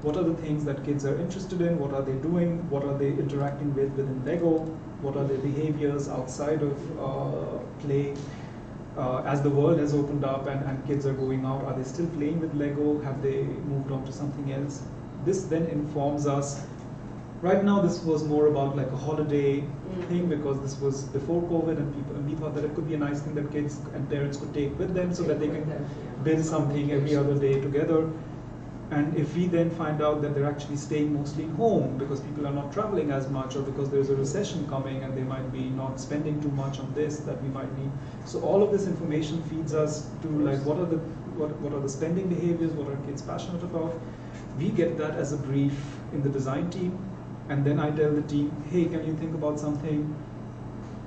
what are the things that kids are interested in, what are they doing, what are they interacting with within Lego, what are their behaviors outside of play. As the world has opened up and kids are going out, are they still playing with Lego? Have they moved on to something else? This then informs us. Right now, this was more about like a holiday thing because this was before COVID, and we thought that it could be a nice thing that kids and parents could take with them so that they can build something every other day together. And if we then find out that they're actually staying mostly home because people are not traveling as much, or because there's a recession coming and they might be not spending too much on this that we might need. So all of this information feeds us to like what are the spending behaviors, what are kids passionate about. We get that as a brief in the design team. And then I tell the team, hey, can you think about something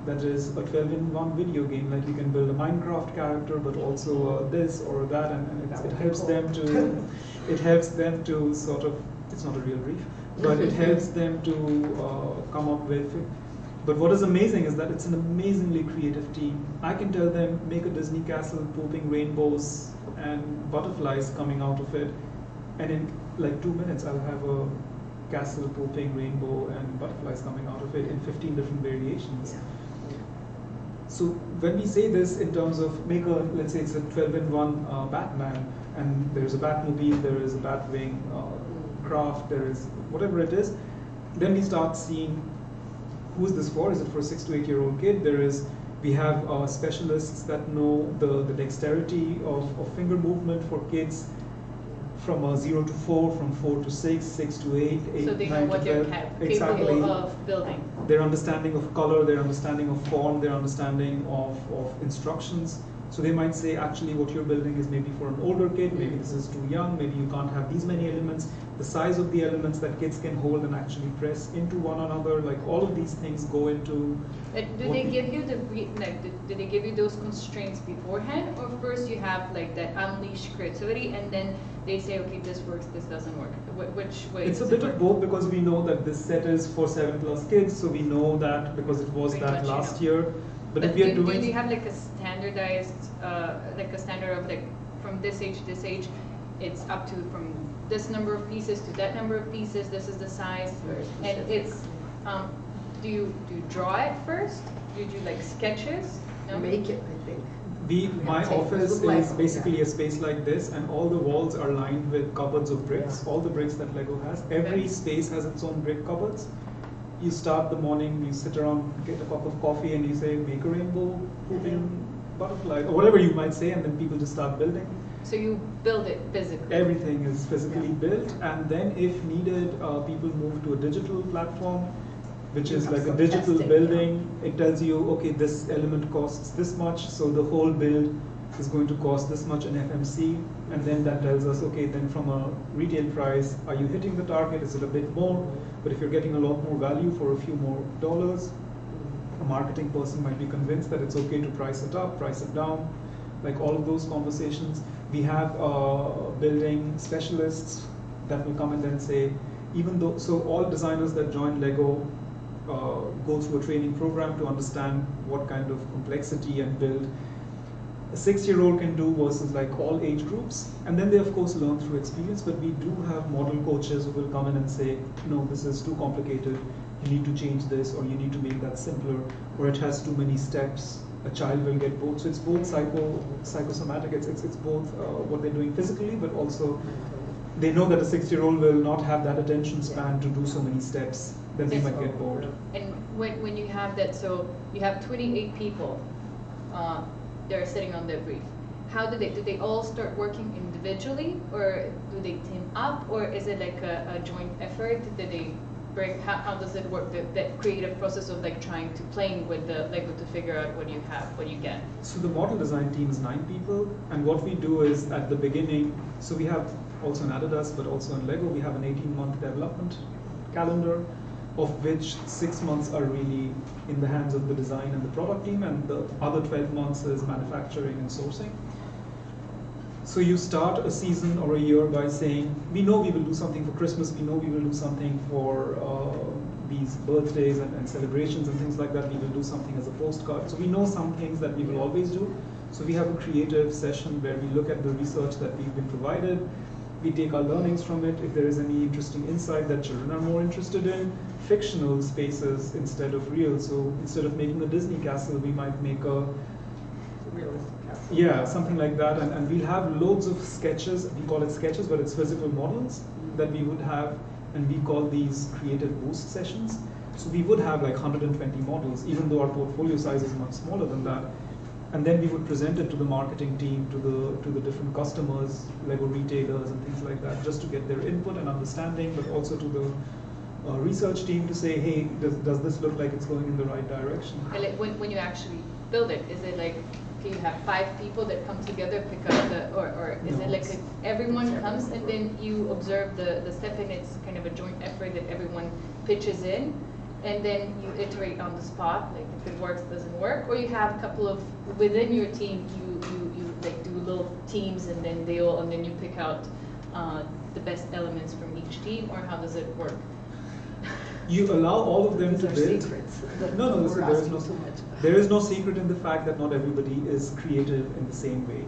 that is a 12-in-1 video game? Like you can build a Minecraft character, but also this or that, and it helps them to, sort of, it's not a real brief, but it helps them to come up with. But what is amazing is that it's an amazingly creative team. I can tell them, make a Disney castle, pooping rainbows and butterflies coming out of it, and in like 2 minutes I'll have a castle, pooping rainbow, and butterflies coming out of it in 15 different variations. Yeah. So when we say this in terms of let's say it's a 12-in-1 Batman, and there's a Batmobile, there is a Batwing craft, there is whatever it is, then we start seeing who is this for? Is it for a 6 to 8 year old kid? We have specialists that know the dexterity of finger movement for kids from 0 to 4, from 4 to 6, 6 to 8, 8 So they 9 know what to 12. they're Exactly. capable of building. Their understanding of color, their understanding of form, their understanding of instructions. So they might say, actually what you're building is maybe for an older kid, maybe this is too young, maybe you can't have these many elements. The size of the elements that kids can hold and actually press into one another, like all of these things go into... Do they give you do they give you those constraints beforehand, or first you have like that unleashed creativity and then they say, okay, this works, this doesn't work? Which way? It's a bit of both, because we know that this set is for 7+ kids, so we know that because it was Pretty that much, last you know. year. But if we are doing... Do you have like a standardized, like a standard of like from this age to this age, it's up to from this number of pieces to that number of pieces, this is the size, and it's, do you draw it first? Do you do like sketches? No? Make it, I think. My tape office with Lego, is basically yeah. a space like this, and all the walls are lined with cupboards of bricks, all the bricks that Lego has. Every Okay. space has its own brick cupboards. You start the morning, you sit around, get a cup of coffee, and you say, make a rainbow, pooping butterfly, or whatever you might say, and then people just start building. So you build it physically. Everything is physically built, and then if needed, people move to a digital platform, which is have like a some digital testing, building. It tells you, okay, this element costs this much, so the whole build is going to cost this much in FMC, and then that tells us, okay, then from a retail price, are you hitting the target? Is it a bit more? But if you're getting a lot more value for a few more dollars, a marketing person might be convinced that it's okay to price it up, price it down, like all of those conversations. We have building specialists that will come and then say, even though, so all designers that join Lego go through a training program to understand what kind of complexity and build a 6-year-old can do versus like all age groups. And then they of course learn through experience, but we do have model coaches who will come in and say, no, this is too complicated, you need to change this, or you need to make that simpler, or it has too many steps, a child will get bored. So it's both psychosomatic, it's both what they're doing physically, but also they know that a 6-year-old will not have that attention span to do so many steps, then they might get bored. And when you have that, so you have 28 people that are sitting on their brief. How do they all start working individually, or do they team up, or is it like a joint effort? Do they bring, how does it work, that creative process of like trying to playing with the Lego to figure out what you have, what you get? So the model design team is 9 people, and what we do is at the beginning, so we have also in Adidas, but also in Lego, we have an 18-month development calendar, of which 6 months are really in the hands of the design and the product team, and the other 12 months is manufacturing and sourcing. So you start a season or a year by saying, we know we will do something for Christmas, we know we will do something for these birthdays and celebrations and things like that, we will do something as a postcard. So we know some things that we will always do. So we have a creative session where we look at the research that we've been provided, we take our learnings from it. If there is any interesting insight that children are more interested in, fictional spaces instead of real. So instead of making a Disney castle, we might make a Realistic castle. yeah, something like that. And we'll have loads of sketches. We call it sketches, but it's physical models that we would have, and we call these creative boost sessions. So we would have like 120 models, even though our portfolio size is much smaller than that. And then we would present it to the marketing team, to the different customers, Lego retailers and things like that, just to get their input and understanding, but also to the research team to say, hey, does this look like it's going in the right direction? And like when you actually build it, is it like, okay, you have 5 people that come together, pick up the, or is it like everyone comes and then you observe the step, and it's kind of a joint effort that everyone pitches in, and then you iterate on the spot, like if it works, doesn't work, or you have a couple of, within your team, you like do little teams, and then and then you pick out the best elements from each team, or how does it work? You allow all of them to build. Secrets. No, We're there is asking no too much. there is no secret in the fact that not everybody is creative in the same way.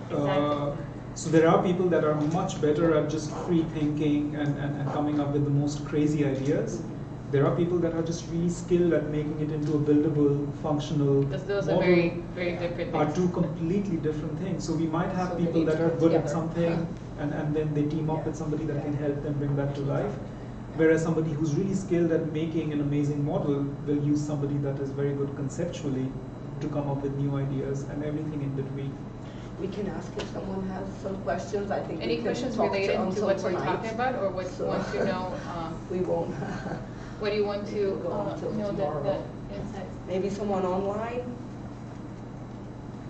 Exactly. So there are people that are much better at just free thinking and coming up with the most crazy ideas. There are people that are just really skilled at making it into a buildable, functional Because those are model. very, very different Are things. two completely different things. So we might have So they people need that to are come good at together. something, and then they team up with somebody that can help them bring that to life. Whereas somebody who's really skilled at making an amazing model will use somebody that is very good conceptually to come up with new ideas and everything in between. We can ask if someone has some questions. I think Any we can questions talk related to until what we're tonight. talking about, or what you want to know? We won't. What do you want to Go until know tomorrow. the insights? Maybe someone online?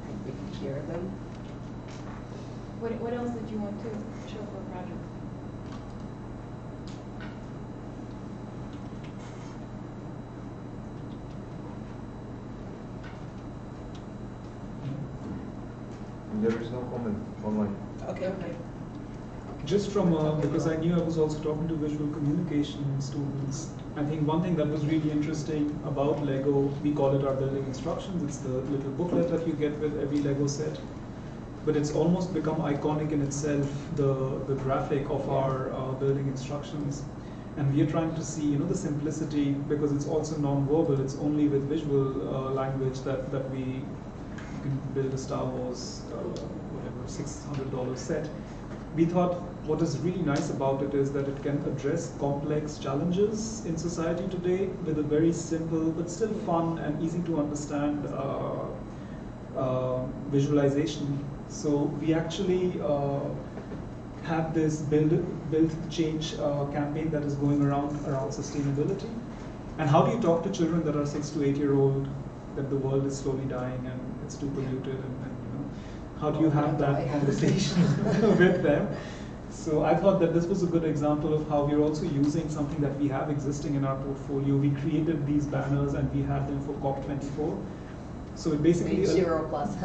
I think we can hear them. What else did you want to show for project? There is no comment online. Okay. Just from, because I knew I was also talking to visual communication students, I think one thing that was really interesting about Lego, we call it our building instructions, it's the little booklet that you get with every Lego set, but it's almost become iconic in itself, the graphic of our building instructions. And we are trying to see, the simplicity, because it's also non-verbal, it's only with visual language that we can build a Star Wars, whatever, $600 set. We thought what is really nice about it is that it can address complex challenges in society today with a very simple but still fun and easy to understand visualization. So we actually have this build change campaign that is going around sustainability. And how do you talk to children that are 6 to 8 year old that the world is slowly dying and it's too polluted and how do you have that conversation with them? So I thought that this was a good example of how we're also using something that we have existing in our portfolio. We created these banners and we had them for COP24. So it basically Zero plus.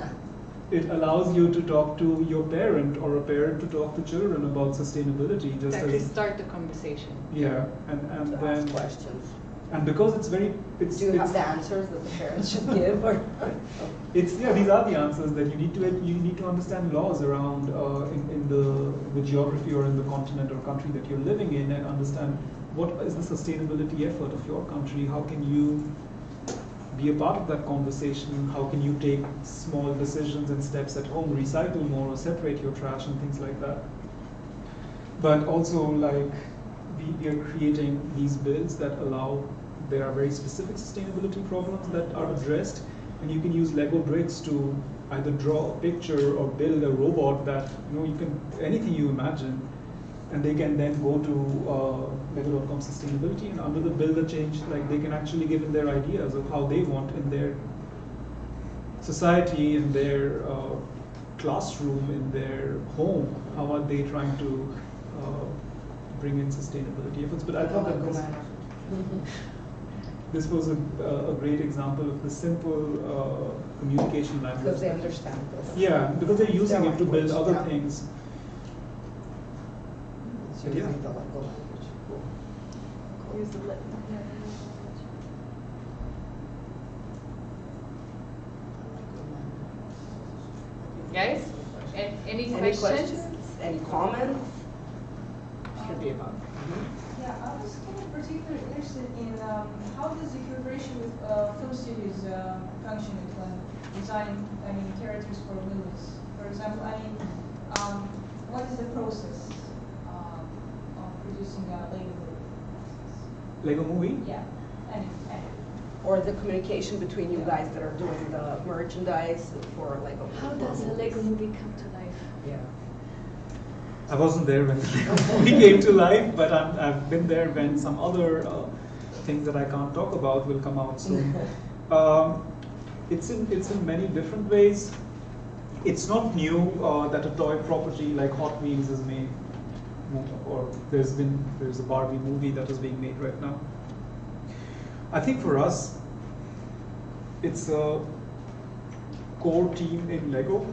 it allows you to talk to your parent or a parent to talk to children about sustainability. Just Exactly, as, start the conversation. yeah, and To then ask questions. and because it's Do you have the answers that the parents should give? Or? These are the answers that you need to understand laws around in the geography or in the continent or country that you're living in, and understand what is the sustainability effort of your country. How can you be a part of that conversation? How can you take small decisions and steps at home, recycle more or separate your trash and things like that? But also, like, we are creating these builds that allow, there are very specific sustainability problems that are addressed, and you can use Lego bricks to either draw a picture or build a robot that, you can, anything you imagine, and they can then go to Lego.com sustainability, and under the build a change, like, they can actually give in their ideas of how they want in their society, in their classroom, in their home, how are they trying to bring in sustainability efforts. But I thought that this was a great example of the simple communication language. Because they understand this. Yeah, because they're using it to build language, other yeah. things. So Yeah. using the Lego language. Cool. Use the Guys, any questions? Any comments? Should be about. Yeah, I was kind of particularly interested in how does the collaboration with film studios function when designing, characters for movies? For example, what is the process of producing a Lego movie? Lego movie? Yeah, any. Or the communication between you guys that are doing the merchandise for Lego. How does a Lego movie come to life? Yeah. I wasn't there when the Lego movie came to life, but I've been there when some other things that I can't talk about will come out soon. It's in many different ways. It's not new that a toy property like Hot Wheels is made, or there's a Barbie movie that is being made right now. I think for us, it's a core team in Lego,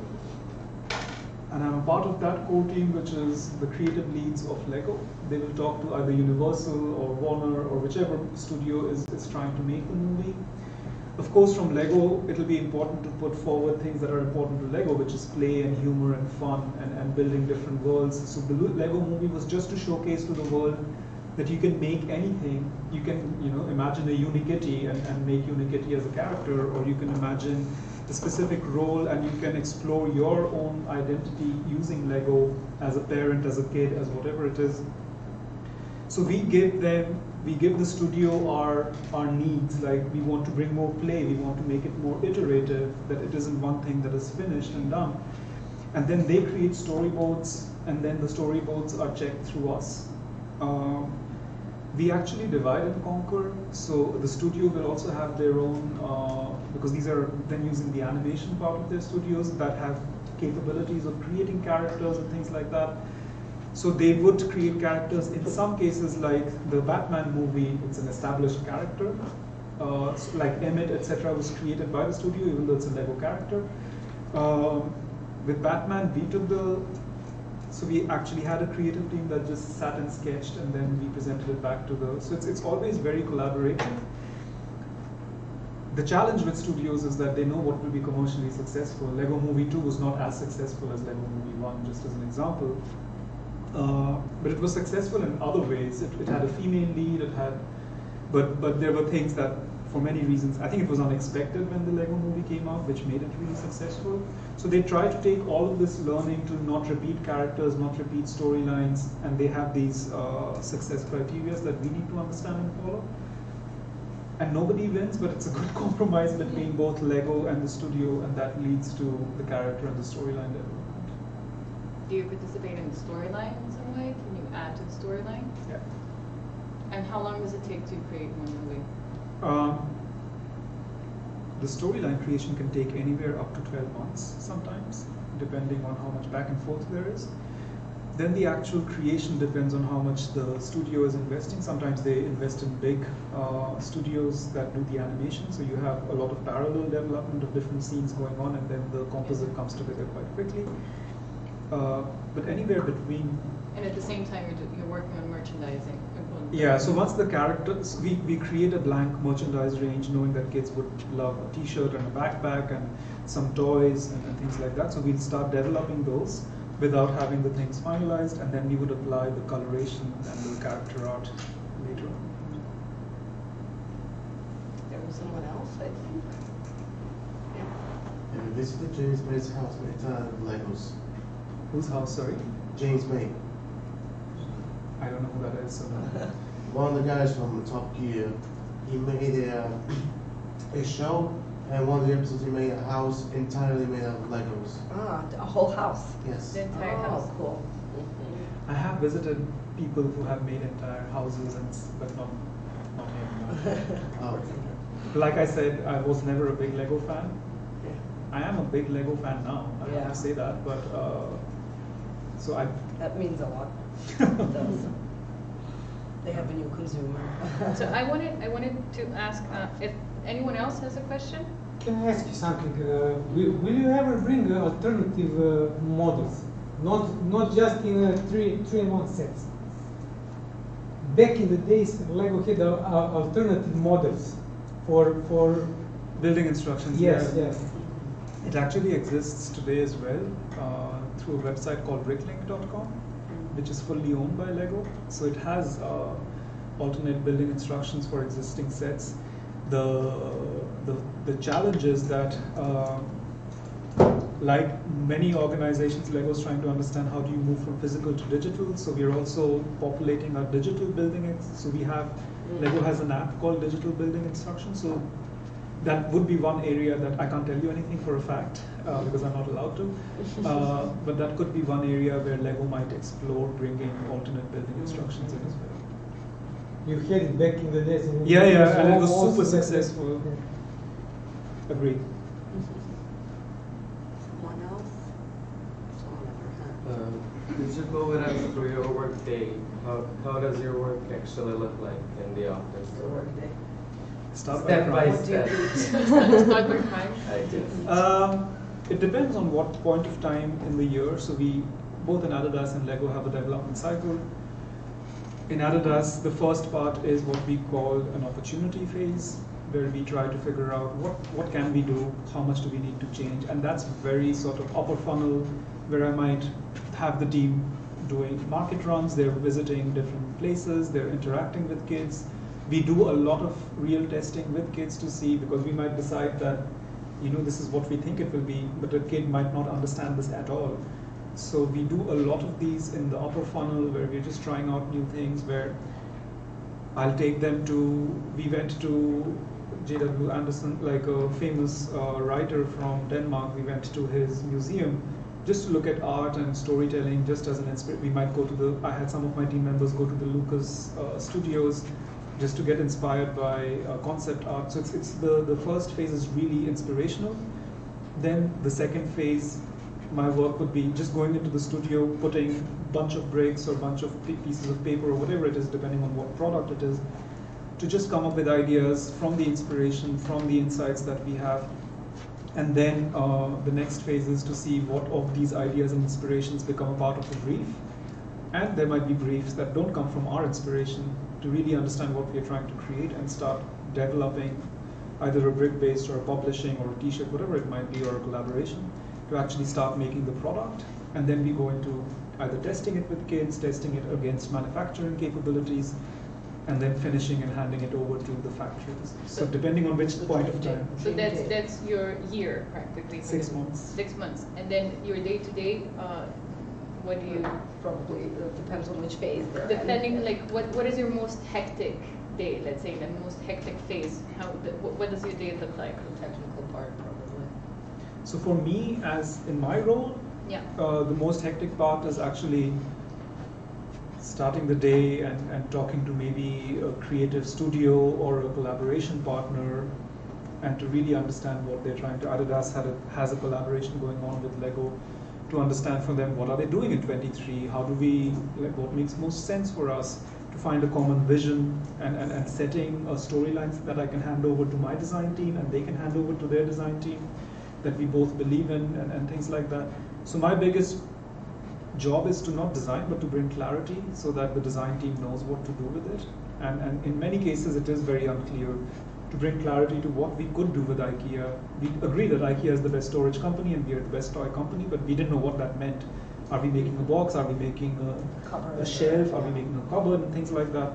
and I'm a part of that core team, which is the creative leads of Lego. They will talk to either Universal or Warner or whichever studio is trying to make the movie. Of course, from Lego, it'll be important to put forward things that are important to Lego, which is play and humor and fun and building different worlds. So the Lego movie was just to showcase to the world that you can make anything. You can, imagine a Unikitty and make Unikitty as a character, or you can imagine a specific role and you can explore your own identity using Lego as a parent, as a kid, as whatever it is. So we give them we give the studio our needs, like we want to bring more play, we want to make it more iterative, that it isn't one thing that is finished and done. And then they create storyboards, and then the storyboards are checked through us. We actually divide and conquer, so the studio will also have their own, because these are then using the animation part of their studios that have capabilities of creating characters and things like that. So they would create characters. In some cases, like the Batman movie, it's an established character. So like Emmett, etc., was created by the studio, even though it's a Lego character. With Batman, we took so we actually had a creative team that just sat and sketched, and then we presented it back to so it's always very collaborative. The challenge with studios is that they know what will be commercially successful. Lego Movie 2 was not as successful as Lego Movie 1, just as an example. But it was successful in other ways. It had a female lead, but there were things that, for many reasons, I think it was unexpected when the Lego Movie came out, which made it really successful. So they try to take all of this learning to not repeat characters, not repeat storylines, and they have these success criteria that we need to understand and follow. And nobody wins, but it's a good compromise between both Lego and the studio, and that leads to the character and the storyline development. Do you participate in the storyline in some way? Can you add to the storyline? Yeah. And how long does it take to create one movie? The storyline creation can take anywhere up to 12 months sometimes, depending on how much back and forth there is. Then the actual creation depends on how much the studio is investing. Sometimes they invest in big studios that do the animation, so you have a lot of parallel development of different scenes going on, and then the composite comes together quite quickly. But anywhere between... And at the same time, you're working on merchandising. Yeah, so once the characters, we create a blank merchandise range knowing that kids would love a t-shirt and a backpack and some toys and things like that. So we'll start developing those without having the things finalized, and then we would apply the coloration and the character art later on. There was someone else, I think. Yeah, we visited James May's house many times with Legos. Whose house, sorry? James May. I don't know who that is. So One of the guys from Top Gear, he made a show, and one of the episodes he made a house entirely made out of Legos. Ah, a whole house. Yes. The entire house. Cool. I have visited people who have made entire houses, but not him. Oh. Like I said, I was never a big Lego fan. Yeah. I am a big Lego fan now. I have Yeah. to say that, but That means a lot. It does. They have a new consumer. So I wanted to ask if anyone else has a question. Can I ask you something? Will you ever bring alternative models, not just in 3-in-1 sets? Back in the days, Lego had alternative models for building instructions. Yes, yeah. yes. It actually exists today as well through a website called bricklink.com, which is fully owned by Lego. So it has alternate building instructions for existing sets. The challenge is that, like many organizations, Lego is trying to understand how do you move from physical to digital. So we are also populating our digital building. So we have, Lego has an app called Digital Building Instructions. So that would be one area that I can't tell you anything for a fact because I'm not allowed to. But that could be one area where Lego might explore bringing alternate building instructions in as well. You had it back in the days. Yeah, and it was super successful. Yeah. Agreed. Someone else? Someone ever had? Could you go with us through your work day? How does your work actually look like in the office? Workday. Start Step by crying. step. Start by crying. I guess. It depends on what point of time in the year. So we, both in Adidas and Lego, have a development cycle. In Adidas, the first part is what we call an opportunity phase, where we try to figure out what can we do, how much do we need to change, and that's very sort of upper funnel, where I might have the team doing market runs, they're visiting different places, they're interacting with kids. We do a lot of real testing with kids to see, because we might decide that, this is what we think it will be, but a kid might not understand this at all. So we do a lot of these in the upper funnel, where we're just trying out new things, where I'll take them to, we went to J.W. Anderson, like a famous writer from Denmark. We went to his museum just to look at art and storytelling, just as an inspiration. We might go to the, I had some of my team members go to the Lucas studios just to get inspired by concept art. So it's the first phase is really inspirational. Then the second phase, my work would be just going into the studio, putting a bunch of bricks or a bunch of pieces of paper or whatever it is, depending on what product it is, to just come up with ideas from the inspiration, from the insights that we have. And then the next phase is to see what of these ideas and inspirations become a part of the brief. And there might be briefs that don't come from our inspiration, to really understand what we're trying to create and start developing either a brick-based or a publishing or a t-shirt, whatever it might be, or a collaboration, to actually start making the product. And then we go into either testing it with kids, testing it against manufacturing capabilities, and then finishing and handing it over to the factories. So depending on which point of time. So that's your year practically. 6 months. 6 months. And then your day-to-day, what do you? Probably depends on which phase they're in. Depending, like, what is your most hectic day, let's say, the most hectic phase? What does your day look like? The technical part, probably. So for me, as in my role, Yeah. the most hectic part is actually starting the day and talking to maybe a creative studio or a collaboration partner, and to really understand what they're trying to. Adidas has a collaboration going on with Lego, to understand from them what are they doing in 23, how do we, like, what makes most sense for us, to find a common vision and setting a storyline that I can hand over to my design team and they can hand over to their design team, that we both believe in, and things like that. So my biggest job is to not design, but to bring clarity so that the design team knows what to do with it. And in many cases, it is very unclear, to bring clarity to what we could do with IKEA. We agree that IKEA is the best storage company and we are the best toy company, but we didn't know what that meant. Are we making a box? Are we making a shelf? Are we making a cupboard? And things like that.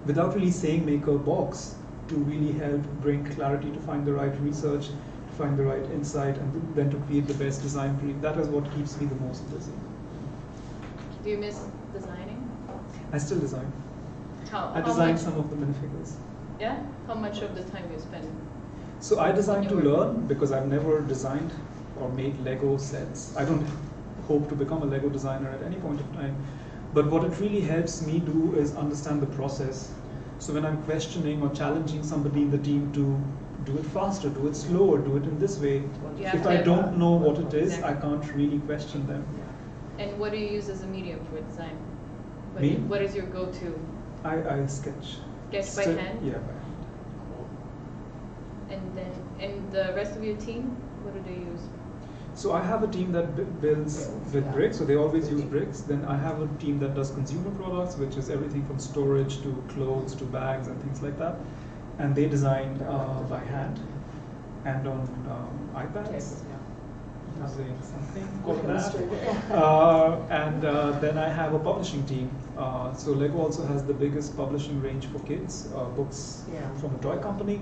Without really saying make a box, to really help bring clarity, to find the right research, to find the right insight, and then to create the best design brief. That is what keeps me the most busy. Do you miss designing? I still design. I How design much? some of the minifigures. Yeah? How much of the time you spend? So I design to On your work? learn, because I've never designed or made Lego sets. I don't hope to become a Lego designer at any point of time. But what it really helps me do is understand the process. So when I'm questioning or challenging somebody in the team to do it faster, do it slower, do it in this way, if I don't know what it is, I can't really question them. And what do you use as a medium for design? Me? What is your go-to? I sketch. Sketch by hand? Yeah, by hand. And the rest of your team, what do they use? So I have a team that builds with bricks, so they always use bricks. Then I have a team that does consumer products, which is everything from storage to clothes to bags and things like that. And they design by hand and on iPads. Using something called that. And then I have a publishing team. So Lego also has the biggest publishing range for kids, books from a toy company.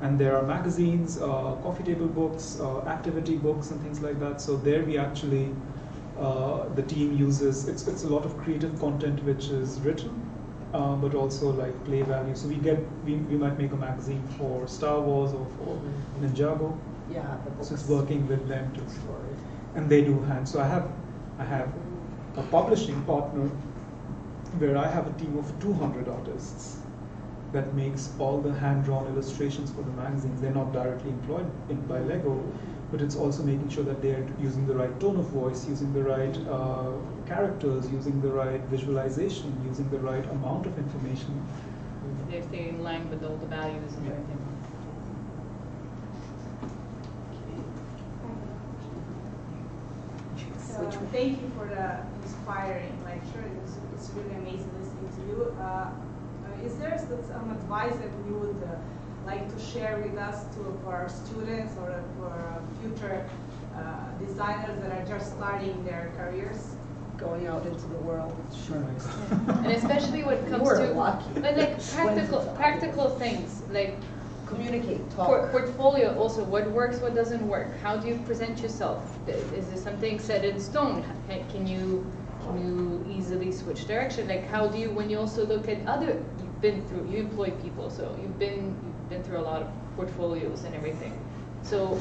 And there are magazines, coffee table books, activity books and things like that. So there we actually, the team uses, it's a lot of creative content which is written, but also like play value. So we might make a magazine for Star Wars or for Ninjago. Yeah, the books. So it's working with them too. And they do hand. So I have a publishing partner where I have a team of 200 artists that makes all the hand-drawn illustrations for the magazines. They're not directly employed by Lego, but it's also making sure that they're using the right tone of voice, using the right characters, using the right visualization, using the right amount of information. They stay in line with all the values and everything. So thank you for the inspiring lecture. It's really amazing listening to you. Is there some advice that you would like to share with us for our students or for future designers that are just starting their careers? Going out into the world. Sure. And especially when it comes We're to lucky. but like practical things, like Communicate, talk. portfolio also, what works, what doesn't work. How do you present yourself? Is there something set in stone? Can you easily switch direction? Like how do you, when you also look at other been through, you employ people, so you've been through a lot of portfolios and everything. So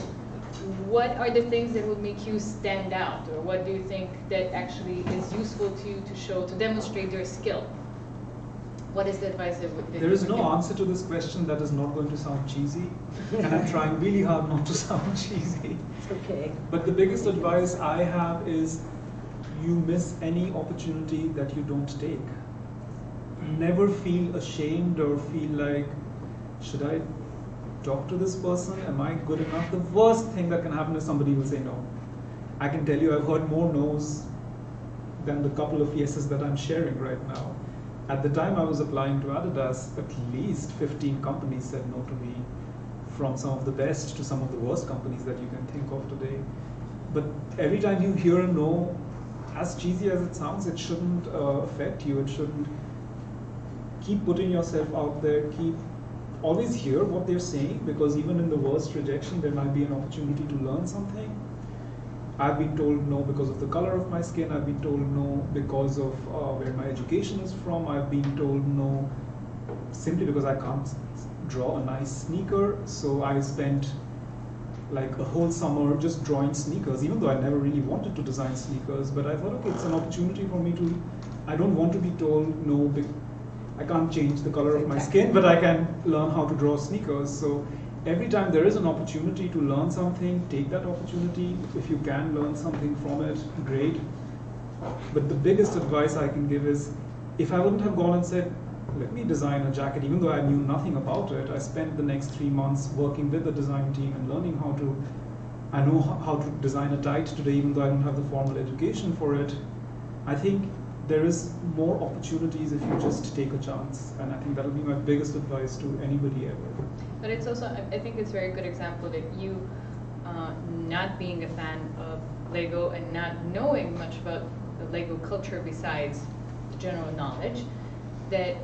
what are the things that would make you stand out, or what do you think that actually is useful to you to show, to demonstrate your skill? What is the advice that would There is no answer to this question that is not going to sound cheesy, and I'm trying really hard not to sound cheesy. It's okay. But the biggest advice I have is you miss any opportunity that you don't take. Never feel ashamed or feel like, should I talk to this person? Am I good enough? The worst thing that can happen is somebody will say no. I can tell you I've heard more no's than the couple of yeses that I'm sharing right now. At the time I was applying to Adidas, at least 15 companies said no to me, from some of the best to some of the worst companies that you can think of today. But every time you hear a no, as cheesy as it sounds, it shouldn't affect you. It shouldn't. Keep putting yourself out there. Always hear what they're saying, because even in the worst rejection, there might be an opportunity to learn something. I've been told no because of the color of my skin. I've been told no because of where my education is from. I've been told no simply because I can't draw a nice sneaker. So I spent like a whole summer just drawing sneakers, even though I never really wanted to design sneakers. But I thought, okay, it's an opportunity for me to, I don't want to be told no, I can't change the color of my skin, but I can learn how to draw sneakers. So every time there is an opportunity to learn something, take that opportunity. If you can learn something from it, great. But the biggest advice I can give is, if I wouldn't have gone and said, let me design a jacket, even though I knew nothing about it, I spent the next 3 months working with the design team and learning how to, I know how to design a tight today, even though I don't have the formal education for it. I think there is more opportunities if you just take a chance, and I think that'll be my biggest advice to anybody ever. But it's also, I think it's a very good example that you, not being a fan of Lego and not knowing much about the Lego culture besides the general knowledge, that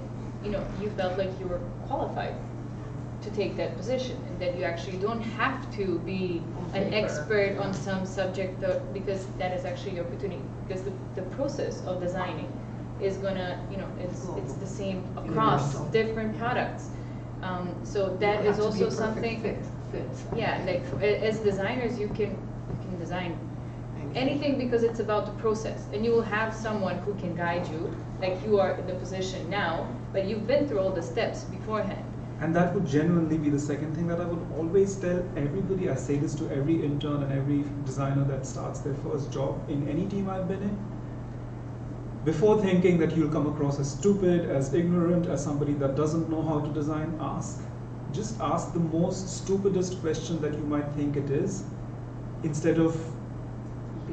you felt like you were qualified to take that position, and that you actually don't have to be an expert on some subject, because that is actually your opportunity. Because the process of designing is gonna, it's the same across different products. So that is also something. Fit. Yeah, like as designers, you can design anything because it's about the process, and you will have someone who can guide you, like you are in the position now, but you've been through all the steps beforehand. And that would genuinely be the second thing that I would always tell everybody. I say this to every intern and every designer that starts their first job in any team I've been in. Before thinking that you'll come across as stupid, as ignorant, as somebody that doesn't know how to design, ask. Just ask the most stupidest question that you might think it is, instead of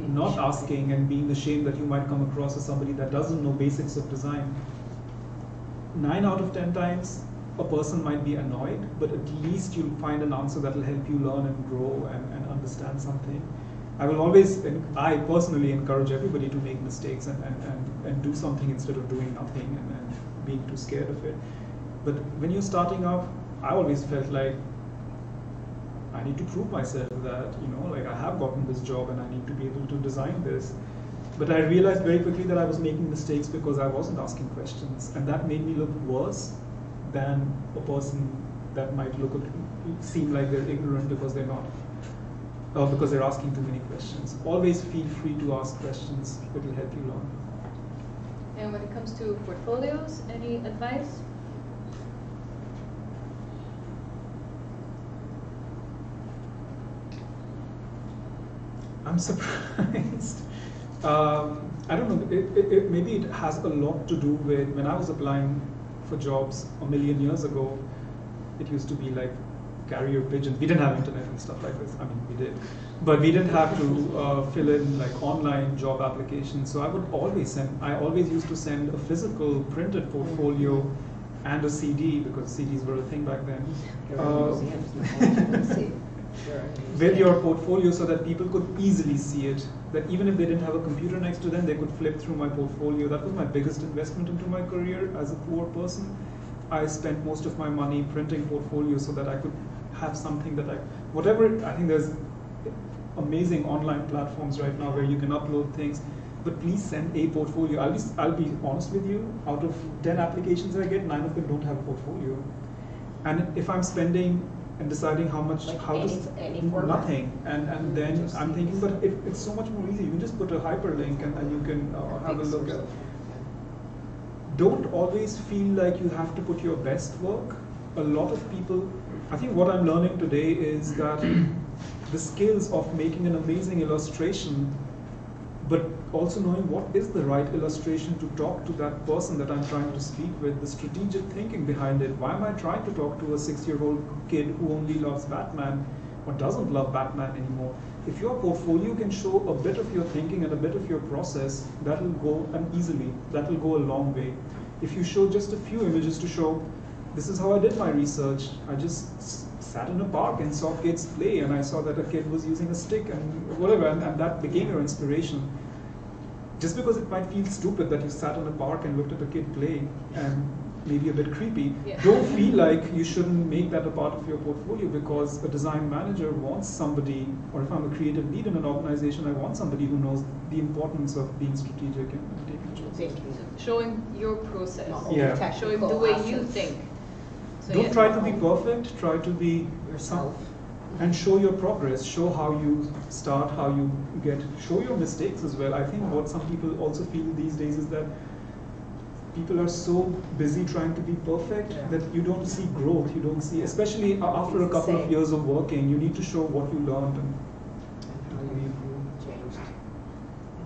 not asking and being ashamed that you might come across as somebody that doesn't know basics of design. 9 out of 10 times, a person might be annoyed, but at least you'll find an answer that will help you learn and grow and understand something. I will always, I personally encourage everybody to make mistakes and do something instead of doing nothing and being too scared of it. But when you're starting up, I always felt like I need to prove myself that, like I have gotten this job and I need to be able to design this. But I realized very quickly that I was making mistakes because I wasn't asking questions, and that made me look worse than a person that might seem like they're ignorant because they're not, or because they're asking too many questions. Always feel free to ask questions. It will help you learn. And when it comes to portfolios, any advice? I'm surprised. I don't know, maybe it has a lot to do with when I was applying for jobs a million years ago. It used to be like carrier pigeons. We didn't have internet and stuff like this. I mean, we did, but we didn't have to fill in like online job applications. So I always used to send a physical printed portfolio and a CD, because CDs were a thing back then. With your portfolio, so that people could easily see it. That even if they didn't have a computer next to them, they could flip through my portfolio. That was my biggest investment into my career as a poor person. I spent most of my money printing portfolios so that I could have something that I think there's amazing online platforms right now where you can upload things. but please send a portfolio. I'll be honest with you, out of 10 applications I get, 9 of them don't have a portfolio. And if I'm spending and deciding how much, Like how any to, format. nothing, and then I'm thinking, but it's so much more easy. You can just put a hyperlink and you can have a look at. Don't always feel like you have to put your best work. A lot of people, I think what I'm learning today is that the skills of making an amazing illustration, but also knowing what is the right illustration to talk to that person that I'm trying to speak with, the strategic thinking behind it. Why am I trying to talk to a 6-year-old kid who only loves Batman or doesn't love Batman anymore? If your portfolio can show a bit of your thinking and a bit of your process, that will go, and easily, that will go a long way. If you show just a few images to show, this is how I did my research. I just sat in a park and saw kids play, and I saw that a kid was using a stick and whatever, and that became your inspiration. Just because it might feel stupid that you sat in a park and looked at a kid play and maybe a bit creepy, don't feel like you shouldn't make that a part of your portfolio, because a design manager wants somebody, or if I'm a creative lead in an organization, I want somebody who knows the importance of being strategic and taking choices. Showing your process, Yeah. showing the way you think. So Don't try to be perfect, try to be Yourself. and show your progress, show how you start, how you get, show your mistakes as well. I think what some people also feel these days is that people are so busy trying to be perfect that you don't see growth, you don't see, especially after a couple of years of working, you need to show what you learned and how you changed.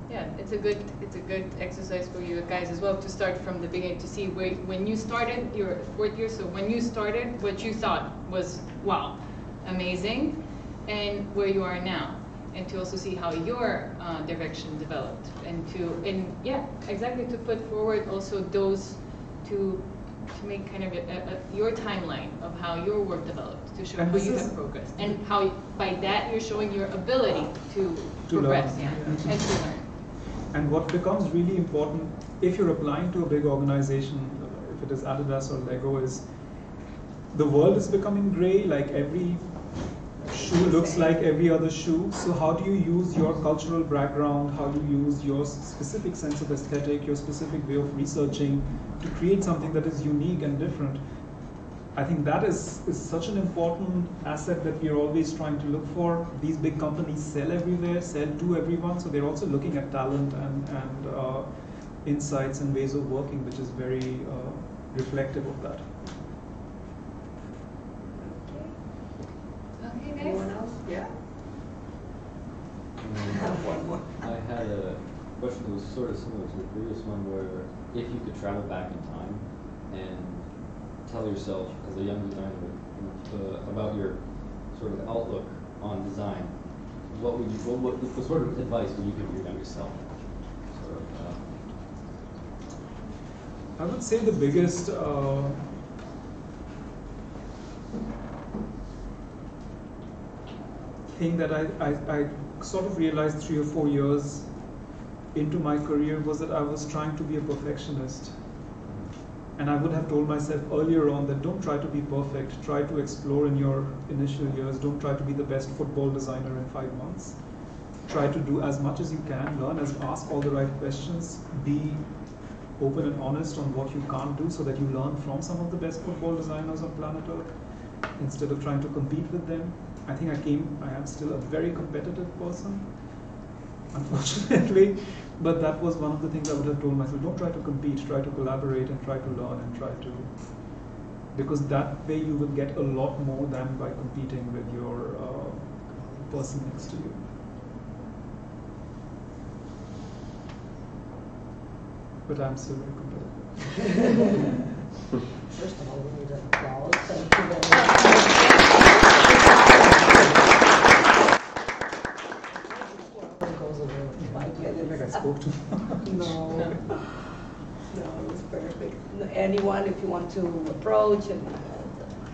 yeah, it's a good exercise for you guys as well, to start from the beginning, to see when you started your 4th year, so when you started, what you thought was, wow, amazing, and where you are now, and to also see how your direction developed, and yeah, exactly, to put forward also those to make kind of your timeline of how your work developed, to show how you have progressed, and how by that you're showing your ability to progress, learn. and to learn. And what becomes really important, if you're applying to a big organization, if it is Adidas or Lego, is the world is becoming gray, like every shoe looks like every other shoe. So how do you use your cultural background, how do you use your specific sense of aesthetic, your specific way of researching to create something that is unique and different? I think that is such an important asset that we are always trying to look for. These big companies sell everywhere, sell to everyone, so they're also looking at talent and insights and ways of working, which is very reflective of that. Okay, guys. Anyone else? Yeah. I have one more. I had a question that was sort of similar to the previous one, where if you could travel back in time and tell yourself, as a young designer, about your sort of outlook on design, what sort of advice would you give your younger self? Sort of, I would say the biggest thing that I sort of realized 3 or 4 years into my career was that I was trying to be a perfectionist. And I would have told myself earlier on that don't try to be perfect, try to explore in your initial years, don't try to be the best football designer in 5 months. Try to do as much as you can, ask all the right questions, be open and honest on what you can't do so that you learn from some of the best football designers on planet Earth instead of trying to compete with them. I think I am still a very competitive person, unfortunately, but that was one of the things I would have told myself. Don't try to compete, try to collaborate and try to learn and try to, because that way you will get a lot more than by competing with your person next to you. But I'm still very competitive. First of all, we need an applause. Thank you very much. Like I spoke to. No, it was perfect. Anyone, if you want to approach and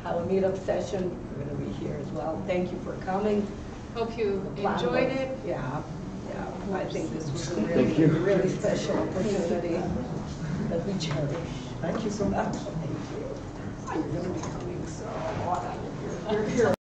have a meetup session, we're going to be here as well. Thank you for coming. Hope you The plan enjoyed was- it. Yeah. I think this was a really, really special opportunity that we cherish. Thank you so much. Thank you. You're going to be coming so often. You're here.